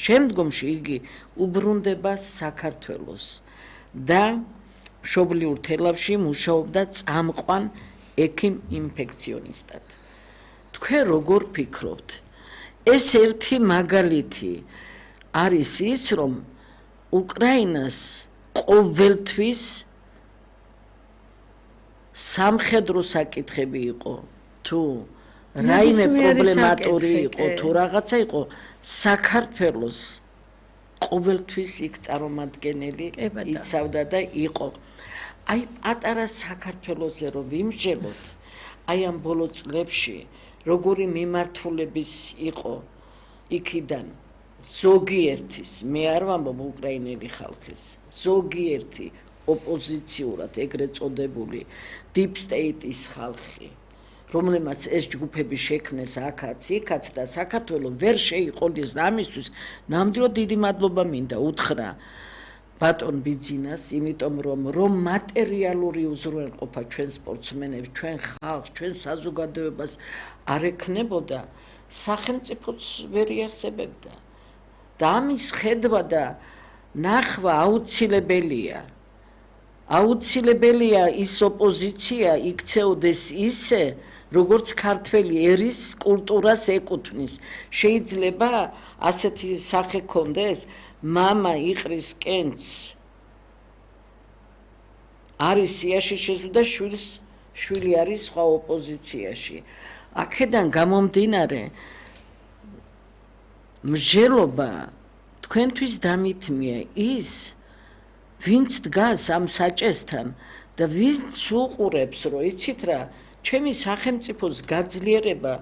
შემდგომში იგი უბრუნდება საქართველოს და მშობლიურ თელავში მუშაობდა წამყვან ექიმ ინფექციონისტად. თქვენ როგორ ფიქრობთ? ეს ერთი მაგალითი არის ის, რომ უკრაინას ყოველთვის სამხედრო საკითხები იყო თუ რაიმე პრობლემატური იყო თუ რაღაცა იყო საქართველოს ყოველთვის იქ წარმომადგენელი იცავდა და იყო აი პატარა საქართველოზე რომ ვიმსჯელოთ აი ამ ბოლო წლებში როგორი მიმართულების იყო იქიდან ზოგიერთის მე არ ვამბობ უკრაინელი ხალხის ზოგიერთი ოპოზიციურად ეგრეთ წოდებული deep state-ის ხალხი რომელმაც ეს ჯგუფები შექმნეს აქაც იქაც და საქართველოს ვერ შეიყოლის ამისთვის ნამდვილად დიდი მადლობა მინდა უთხრა ბატონ ბიძინას იმიტომ რომ მატერიალური უზრუნველყოფა ჩვენ სპორტსმენებს ჩვენ ხალხს ჩვენ საზოგადოებას არ ექნებოდა სახელმწიფოც ვერ იარსებებდა და ამის ხედვა და ნახვა აუცილებელია ის ოპოზიცია იქცეოდეს ისე როგორც ქართველი ერის კულტურას ეკუთვნის შეიძლება ასეთი სახე ქონდეს მამა იყრის კენჭს არის სიაში შეზუდა შვილი არის სხვა ოპოზიციაში აქედან გამომდინარე მსჯელობა თქვენთვის დამითმია ის ვინც დგას ამ საჭესთან და ვინც უყურებს რომ იცით რა ჩემი სახელმწიფოს გაძლიერება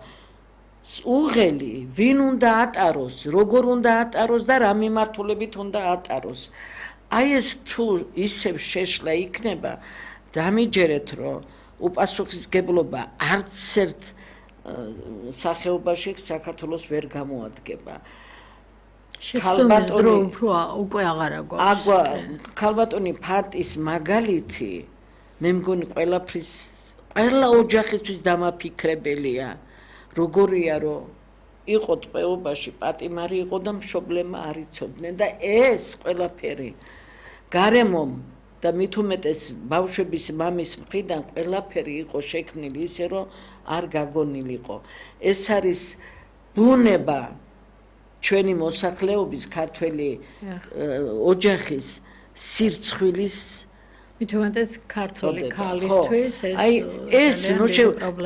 უღელი ვინ უნდა ატაროს როგორ უნდა ატაროს და რა მიმართულებით უნდა ატაროს აი ეს თუ ისევ შეშლა იქნება დამიჯერეთ რომ უპასუხისმგებლობა არც ერთ სახეობაში საქართველოს ვერ გამოადგება შეცდომის დრო უფრო უკვე აღარა გვაქვს ქალბატონი ფარტის მაგალითი მე მგონი ყველა ოჯახისთვის დამაფიქრებელია როგორია რომ იყო ტყვეობაში პატიმარი იყო და მშობლებმა არ იცოდნენ და ეს ყველაფერი გარემომ და მით უმეტეს ბავშვების მამის მხრიდან ყველაფერი იყო შექმნილი ისე რომ არ გაგონილიყო ეს არის ბუნება ჩვენი მოსახლეობის ქართველი ოჯახის სირცხვილის მით უმეტეს ქართული ქალისთვის ეს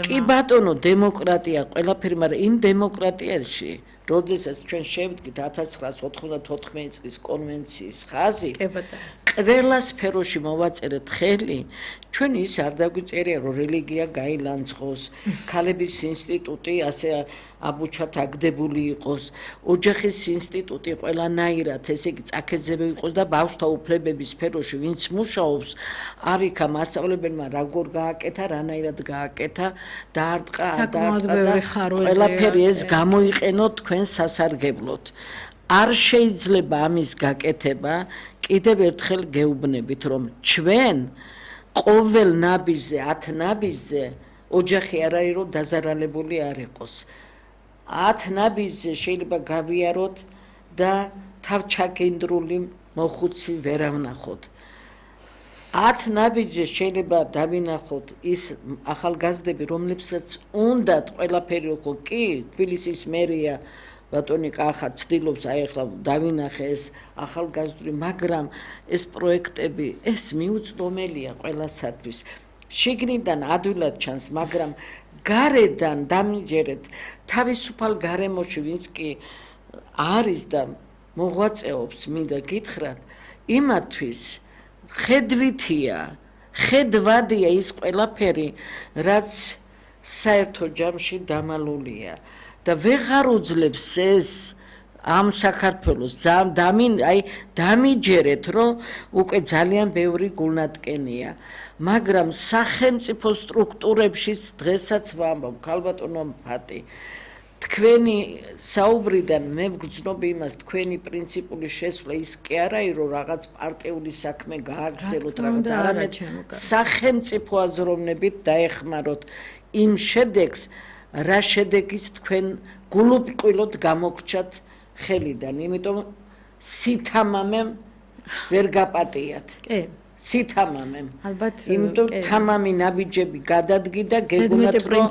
კი ბატონო დემოკრატია ყველაფერი მაგრამ იმ დემოკრატიაში როდესაც ჩვენ შევდგით 1994 წლის კონვენციის ხაზი ყველა სფეროში მოვაწერეთ ხელი ჩვენ ის არ დაგვიწერია რომ რელიგია გაილანძღოს ქალების ინსტიტუტი ასე აბუჩათ აგდებული იყოს ოჯახის ინსტიტუტი ყველანაირად ესე იგი წაქეძები იყოს და ბავშვთა უფლებების სფეროში ვინც მუშაობს არიქა მასწავლებელმა როგორ გააკეთა რანაირად გააკეთა დაარტყა ყველაფერი ეს გამოიყენოთ თქვენ სასარგებლოდ არ შეიძლება ამის გაკეთება კიდევ ერთხელ გეუბნებით რომ ჩვენ ყოველ ნაბიჯზე 10 ნაბიჯზე ოჯახი არ არის რომ დაზარალებული არ იყოს 10 ნაბიჯზე შეიძლება გავიაროთ და თავჩაკენდრული მოხუცი ვერ ავნახოთ 10 ნაბიჯზე შეიძლება დავინახოთ ის ახალგაზრდები რომლებსაც უნდათ ყველაფერი როგორ კი თბილისის მერია ბატონი კახა ცდილობს აი ახლა დავინახე ეს ახალგაზრდული მაგრამ ეს პროექტები ეს მიუწვდომელია ყველასათვის შიგნიდან ადვილად ჩანს მაგრამ გარედან დამიჯერეთ თავისუფალ გარემოში ვინც კი არის და მოღვაწეობს მინდა გითხრათ იმათვის ხედვადია ის ყველაფერი რაც საერთო ჯამში დამალულია და ვეღარ უძლებს ეს ამ საქართველოს დამიჯერეთ, რომ უკვე ძალიან ბევრი გულნატკენია, მაგრამ სახელმწიფო სტრუქტურებშიც დღესაც ვამბობ, ქალბატონო ფატი, თქვენი საუბრიდან მე ვგრძნობ იმას, თქვენი პრინციპული შესვლა ის კი არა, რომ რაღაც პარტიული საქმე გააგრძელოთ, რაღაც არამედ სახელმწიფო აზროვნებით დაეხმაროთ იმ შედეგს, რა შედეგიც თქვენ გულუბრყვილოდ გამოგრჩათ ხელიდან, იმიტომ სითამამემ ვერ გაპატიათ. კი. სითამამემ. ალბათ, იმიტომ თამამი ნაბიჯები გადადგიდა, გეგმათ რომ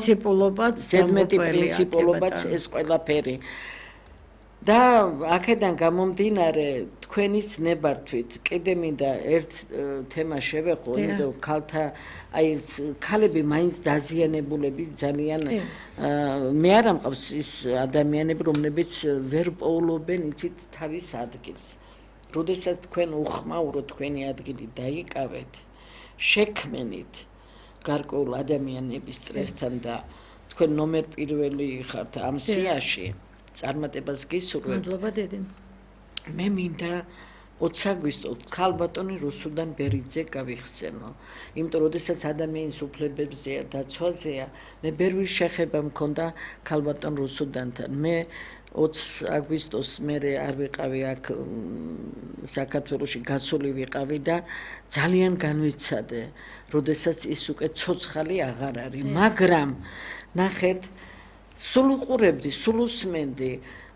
ზედმეტი პრინციპულობაც ეს ყველაფერი. და აქედან გამომდინარე თქვენის ნებართვით კიდე მინდა ერთ თემა შევეხო, იმიტომ ქალთა ქალები მაინც დაზიანებულები ძალიან მე არ ამყავს ის ადამიანები, რომლებიც ვერ პოულობენ იცით თავის ადგილს. როდესაც თქვენ უხმაუროთ თქვენი ადგილი დაიკავეთ, შექმენით გარკვეულ ადამიანების წრესთან და თქვენ ნომერ პირველი ხართ ამ სიაში. წარმატებას გისურვებთ. მადლობა დედი. მე მინდა 20 აგვისტოს ქალბატონი რუსუდან ბერიძე გავიხსენო. იმიტომ როდესაც ადამიანის უფლებებზეა დაცვაზეა, მე ბევრი შეხება მქონდა ქალბატონ რუსუდანთან. მე 20 აგვისტოს მე არ ვიყავი აქ საქართველოში გასული ვიყავი და ძალიან განვიცადე, როდესაც ის უკვე ცოცხალი აღარ არის, მაგრამ ნახეთ სულ უყურებდი, სულ უსმენდი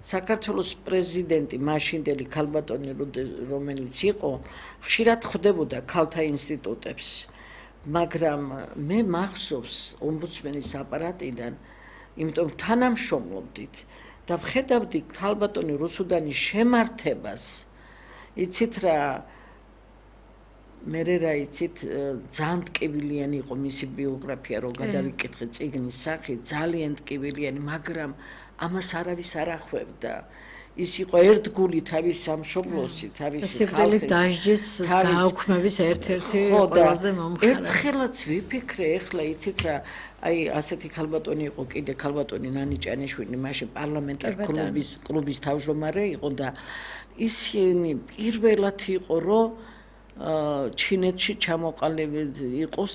საქართველოს პრეზიდენტი მაშინდელი ქალბატონი რომელიც იყო, ხშირად ხვდებოდა ქალთა ინსტიტუტებს, მაგრამ მე მახსოვს ომბუდსმენის აპარატიდან, იმიტომ თანამშრომლობდით და ვხედავდი ქალბატონი რუსუდანის შემართებას, იცით რა მე რა იცით ძალიან ტკივილიანი იყო მისი ბიოგრაფია, რომ გადავიკითხე წიგნის სახით, ძალიან ტკივილიანი, მაგრამ ამას არავის არ ახვევდა. ის იყო ერთგული თავის სამშობლოსი, თავისი ხალხის, დასჯის გააუქმების ერთ-ერთი ყველაზე მომხარე. ერთხელაც ვიფიქრე, ეხლა იცით რა, აი ასეთი ქალბატონი იყო კიდე ქალბატონი ნანი ჭანიშვილი, მაშინ პარლამენტარ კლუბის თავმჯდომარე იყო და ისინი პირველად იყო, რომ ჩინეთში ჩამოყალიბებული იყოს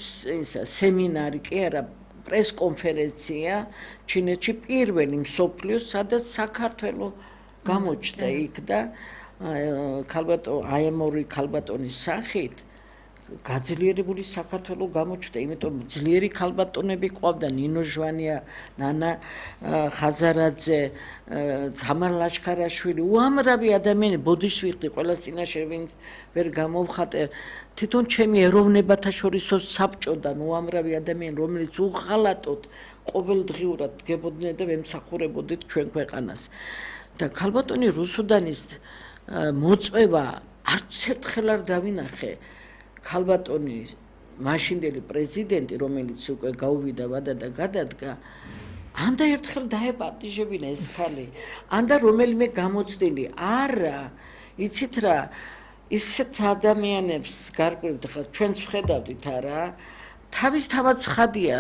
სემინარი კი არა პრესკონფერენცია ჩინეთში პირველი მსოფლიოს სადაც საქართველოს გამოჩნდა იქ და აემორი ქალბატონის სახით გაძლიერებული საქართველოს გამოჩნდა, იმიტომ ძლიერი ქალბატონები ყავდა ნინო ჟვანია, ნანა ხაზარაძე, თამარ ლაშქარაშვილი, უამრავი ადამიანები ბოდიშვილი ყველას წინაშე ვერ გამოვხატე თვითონ ჩემი ეროვნებათა შორისო საბჭოდან უამრავი ადამიანი, რომელიც უღალატოდ ყოველდღიურად დგებოდნენ და ემსახურებოდით ჩვენ ქვეყანას. და ქალბატონი რუსუდანის მოწვევა არც ერთხელ არ დავინახე. ქალბატონი მაშინდელი პრეზიდენტი, რომელიც უკვე გაუვიდა ვადა და გადადგა, ამდე ერთხელ დაეპატიჟებინა ეს ქალი, ანდა რომელიმე გამოცდილი. არა, იცით რა, ისეთ ადამიანებს გარკვევთ, ხა ჩვენც ვხედავდით არა, თავისთავად ცხადია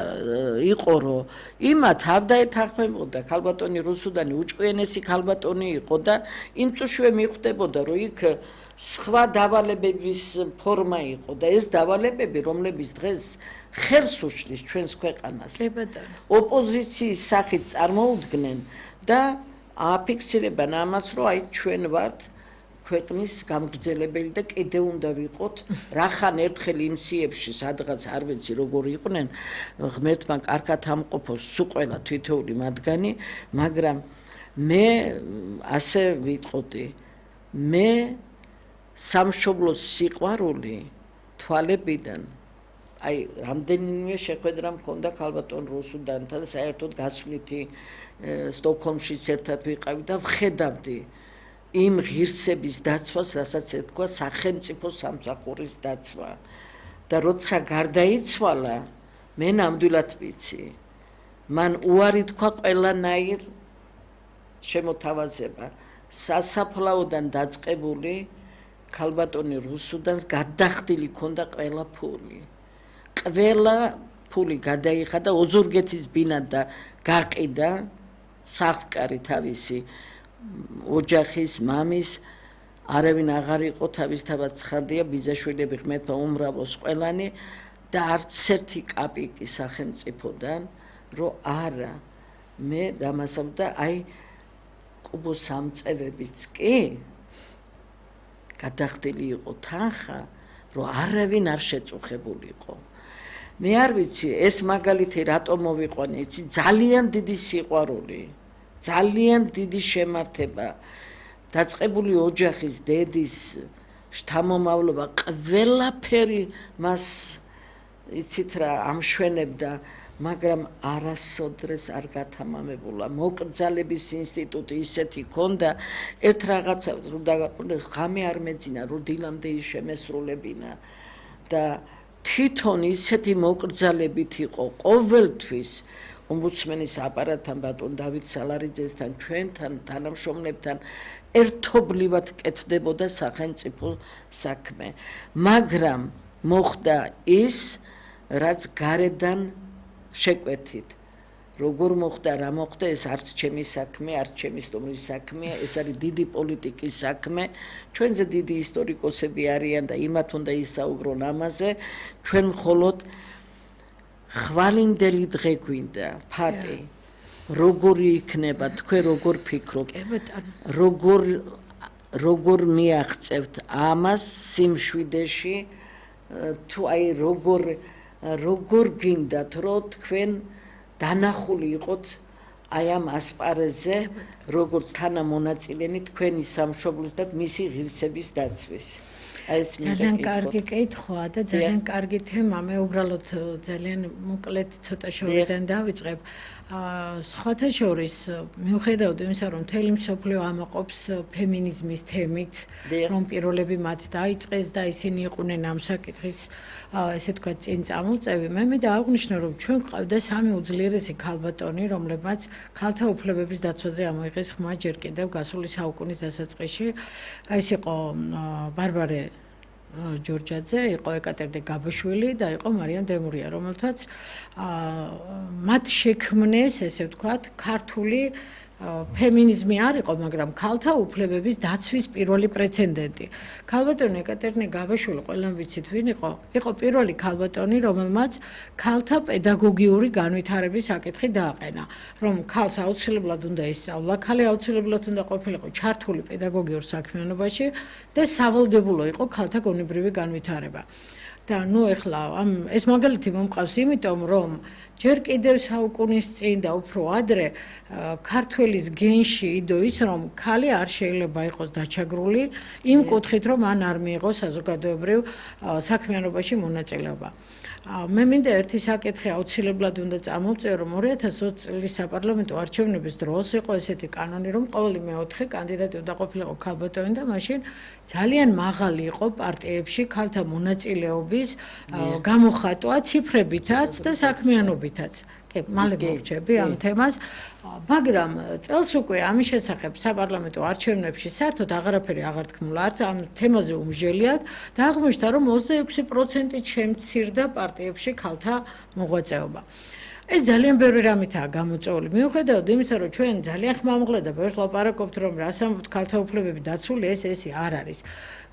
იყო, რომ იმათ არ დაეთანხმებოდა ქალბატონი რუსუდანი უჭკვიანესი ქალბატონი იყო და იმ წუთშივე მიხვდებოდა, რომ იქ სხვა დავალებების ფორმა იყო და ეს დავალებები, რომლებიც დღეს ხელს უშლის ჩვენს ქვეყანას, ოპოზიციის სახით წარმოუდგნენ და აფიქსირებენ ამას, რომ აი ჩვენ ვართ ქვეყნის გამგრძელებელი და კიდე უნდა ვიყოთ, რახან ერთხელ იმ სიებში სადღაც არ ვიცი როგორ იყვნენ, ღმერთმა კარგად ამყოფოს სულ ყველა თითოეული მათგანი, მაგრამ მე ასე ვიტყოდი, მე სამშობლოს სიყვარული თვალებიდან აი რამდენიმე შეხვედრა მქონდა ქალბატონ რუსუდანთან, საერთოდ გასვლითი სტოკჰოლმშიც ერთად ვიყავი და ვხედავდი იმ ღირსების დაცვას, რასაც ეთქვა სახელმწიფო სამსახურის დაცვა. და როცა გარდაიცვალა, მე ნამდვილად ვიცი, მან უარი თქვა ყველანაირ შემოთავაზება, სასაფლაოდან დაწყებული ქალბატონი რუსუდანს გადახდილი ქონდა ყველა ფული. ყველა ფული გადაიხადა ოზურგეთის ბინა და გაყიდა სახლკარი თავისი. ოჯახის, მამის არავინ აღარ იყო თავისთავად ცხადია ბიძაშვილები ღმერთმა უმრავლოს ყველანი და არც ერთი კაპიკი სახელმწიფოდან რომ არა მე დამასავდა აი კუბოს სამწევებიც კი გადახდილი იყო თანხა რომ არავინ არ შეწუხებულიყო მე არ ვიცი ეს მაგალითი რატომ მოვიყვანე იცი ძალიან დიდი სიყვარული ძალიან დიდი შემართება დაწყებული ოჯახის დედის შთამომავლობა ყველაფერი მას იცით რა ამშვენებდა მაგრამ არასოდეს არ გათამამებულა მოკრძალების ინსტიტუტი ისეთი ქონდა ერთ რაღაცას რომ დაგაყოლეს ღამე არ მეძინა რომ დილამდე ის შემესრულებინა და თვითონ ისეთი მოკრძალებით იყო ყოველთვის ომბუდსმენის აპარატთან ბატონ დავით სალარიძესთან ჩვენთან თანამშრომლებთან ერთობლივად კეთდებოდა სახელმწიფო საქმე მაგრამ მოხდა ის რაც გარედან შეკვეთით როგორ მოხდა რა მოხდა ეს არც ჩემი საქმე არც ჩემი სტუმრის საქმეა ეს არის დიდი პოლიტიკის საქმე ჩვენზე დიდი ისტორიკოსები არიან და იმათ უნდა ისაუბრონ ამაზე ჩვენ მხოლოდ ხვალინდელი დღე გვინდა ფატი როგორი იქნება თქვენ როგორ ფიქრობთ როგორ მიაღწევთ ამას სიმშვიდეში თუ აი როგორ გინდათ რომ თქვენ დანახული იყოთ აი ამ ასპარეზზე როგორც თანამონაწილენი თქვენი სამშობლოს და მისი ღირსების დაცვის ძალიან კარგი კითხვაა და ძალიან კარგი თემა მე უბრალოდ ძალიან მოკლედ ცოტა შევიდან დავიწყებ სხვათა შორის მიუხედავად იმისა რომ მთელი მსოფლიო ამაყობს ფემინიზმის თემით რომ პიროლები მათ დაიწყეს და ისინი იყვნენ ამ საკითხის ესე თქვა წინ წამოწევი მე დააღვნიშნე რომ ჩვენ ყავდა სამი უძლიერესი ქალბატონი რომლებმაც ქალთა უფლებების დაცვაზე ამოიღეს ხმა ჯერ კიდევ გასული საუკუნის დასაწყისში ეს იყო ბარბარე ჯორჯაძე იყო ეკატერინე გაბაშვილი და იყო მარიამ დემურია რომელთაც მათ შექმნეს ესე ვთქვათ ქართული ფემინიზმი არ იყო მაგრამ ქალთა უფლებების დაცვის პირველი პრეცედენტი ქალბატონი ეკატერინე გაბაშვილი ყველამ ვიცით ვინ იყო პირველი ქალბატონი რომელმაც ქალთა პედაგოგიური განვითარების საკითხი დააყენა რომ ქალს აუცილებლად უნდა ისწავლა ქალი აუცილებლად უნდა ყოფილიყო ჩართული პედაგოგიურ საქმიანობაში და სავალდებულო იყო ქალთა გონებრივი განვითარება და ნუ ეხლა ეს მაგალითი მომყავს იმიტომ რომ ჯერ კიდევ საუკუნის წინ და უფრო ადრე ქართველის გენში იდო ის რომ ქალი არ შეიძლება იყოს დაჩაგრული იმ კუთხით რომ მან არ მიიღო საზოგადოებრივ საქმიანობაში მონაწილეობა მე მინდა ერთი საკითხი აუცილებლად უნდა წამოვწიო რომ 2020 წლის საპარლამენტო არჩევნების დროს იყო ესეთი კანონი რომ ყოველი მეოთხე კანდიდატი უნდა ყოფილიყო ქალბატონი და მაშინ ძალიან მაღალი იყო პარტიებში ქალთა მონაწილეობის გამოხატვა ციფრებითაც და საქმიანობითაც კი მალე მოვჩები ამ თემას მაგრამ წელს უკვე ამის შესახებ საპარლამენტო არჩევნებში საერთოდ აღარაფერი აღარ თქმულა არც ამ თემაზე უმსჯელიათ და აღმოჩნდა რომ 26% შემცირდა პარტიებში ქალთა მოღვაწეობა ეს ძალიან ბევრი რამითაა გამოწვეული მიუხედავად იმისა რომ ჩვენ ძალიან ხმამაღლა და ბევრს ლაპარაკობთ რომ რას ამბობთ ქალთა უფლებები დაცული ეს არ არის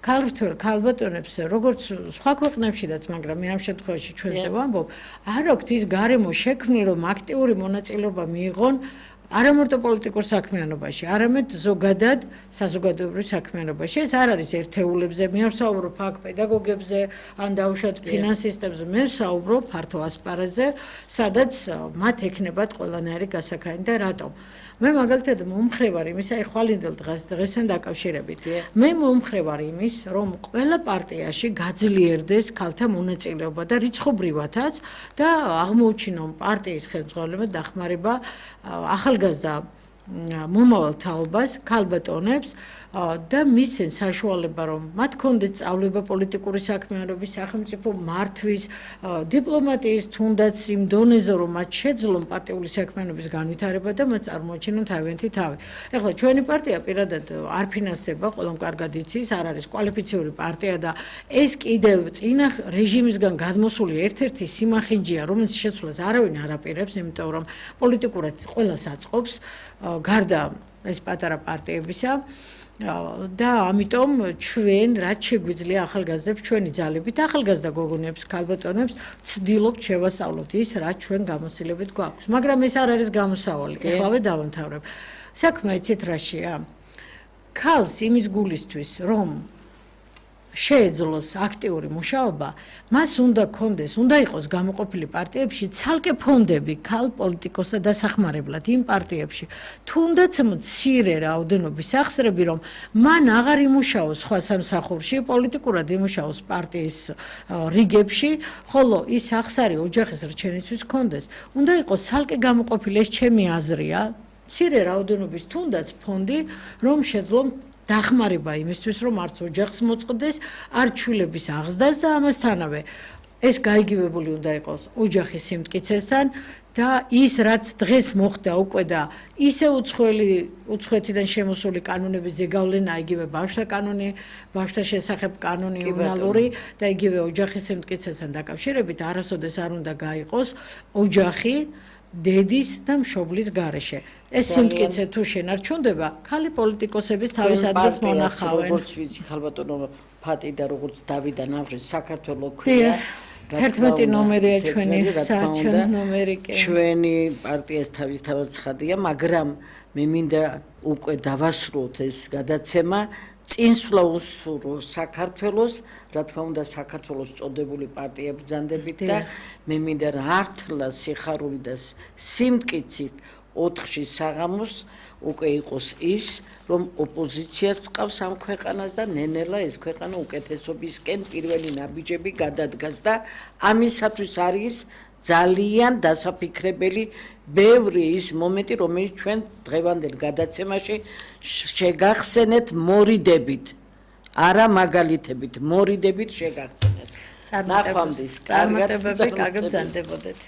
ქალბატონებს როგორც სხვა ქვეყნებშიდაც მაგრამ მე ამ შემთხვევაში ჩვენზე ვამბობ არ აქვთ ის გარემო შექმნილი რომ აქტიური მონაწილეობა მიიღონ არა მარტო პოლიტიკურ საქმიანობაში, არამედ ზოგადად საზოგადოებრივ საქმიანობაში. ეს არ არის ერთეულებზე, მე ვსაუბრობ აქ პედაგოგებზე, ან დაუშვათ ფინანსისტებზე, მე ვსაუბრობ ფართო ასპარეზზე, სადაც მათ ექნებათ ყველანაირი გასაქანი და რატომ? მე მაგალითად მომხრე ვარ იმის, აი ხვალინდელ დღესთან დაკავშირებით. მე მომხრე ვარ იმის, რომ ყველა პარტიაში გაძლიერდეს ქალთა მონაწილეობა და რიცხობრივათაც და აღმოუჩინონ პარტიის ხელმძღვანელობა დახმარება ახალგაზრდა მომავალ თაობას, ქალბატონებს და მისცენ საშუალება რომ მათ კონდეთ სწავლება პოლიტიკური საქმიანობის, სახელმწიფო მართვის, დიპლომატიის თუნდაც იმ დონეზე რომ მათ შეძლონ პარტიული საქმიანობის განვითარება და მათ წარმოაჩინონ თავიანთი თავი. ეხლა ჩვენი პარტია პირადად არ ფინანსდება, ყველამ კარგად იცის, არ არის კვალიფიციური პარტია და ეს კიდევ წინა რეჟიმისგან გადმოსული ერთ-ერთი სიმახინჯეა, რომელიც შეცვლას არავინ არ აპირებს, იმიტომ რომ პოლიტიკურად ყველას აწყობს გარდა ეს პატარა პარტიებისა და ამიტომ ჩვენ რაც შეგვიძლია ახალგაზრდებს ჩვენი ძალებით ახალგაზრდა გოგონებს ქალბატონებს ვცდილობთ შევასწავლოთ ის რაც ჩვენ გამოცდილებით გვაქვს მაგრამ ეს არ არის გამოსავალი ეხლავე დავამთავრებ საქმე იცით რაშია ქალს იმის გულისთვის რომ შეეძლოს აქტიური მუშაობა მას უნდა კონდეს უნდა იყოს გამოყოფილი პარტიებში ცალკე ფონდები ქალ პოლიტიკოსთა დასახმარებლად იმ პარტიებში თუნდაც მცირე რაოდენობის სახსრები რომ მან აღარ იმუშაოს სხვა სამსახურში პოლიტიკურად იმუშაოს პარტიის რიგებში ხოლო ის სახსარი ოჯახის რჩენისთვის კონდეს უნდა იყოს ცალკე გამოყოფილი ეს ჩემი აზრია მცირე რაოდენობის თუნდაც ფონდი რომ შეძლო დახმარება იმისთვის რომ არც ოჯახს მოწყდეს არ ჩვილების აღზრდას და ამასთანავე ეს გაიგივებული უნდა იყოს ოჯახის სიმტკიცესთან და ის რაც დღეს მოხდა უკვე და ისე უცხოეთიდან შემოსული კანონების ზეგავლენა იგივე ბავშვთა კანონი ბავშვთა შესახებ კანონი უნალური და იგივე ოჯახის სიმტკიცესთან დაკავშირებით არასოდეს არ უნდა გაიყოს ოჯახი დედის და მშობლის გარეშე. ეს სიმტკიცე თუ შენარჩუნდება, ქალი პოლიტიკოსების თავის ადგილს მონახავენ. როგორც ვიცი, ხალბატონო ფატი და როგორც დავიდა ნავრის საქართველოს ქვია. 11 ნომერია ჩვენი საარჩევნო ნომერი კი. ჩვენი პარტიას თავისთავად ცხადია, მაგრამ მე მინდა უკვე დავასრულოთ ეს გადაცემა. წინსვლა უსურო საქართველოს, რა თქმა უნდა საქართველოს წოდებული პარტია ბრძანდებით და მე მინდა რართლა სიხარული და სიმტკიცით 4-ში საღამოს უკვე იყოს ის, რომ ოპოზიციაც ყავს ამ ქვეყანას და ნენელა ეს ქვეყანა უკეთესობისკენ პირველი ნაბიჯები გადადგას და ამისათვის არის ძალიან დასაფიქრებელი ბევრი ის მომენტი, რომელიც ჩვენ დღევანდელ გადაცემაში შეგახსენეთ მორიდებით, არა მაგალითებით, მორიდებით შეგახსენეთ. წარმატებები კარგად ბრძანდებოდეთ.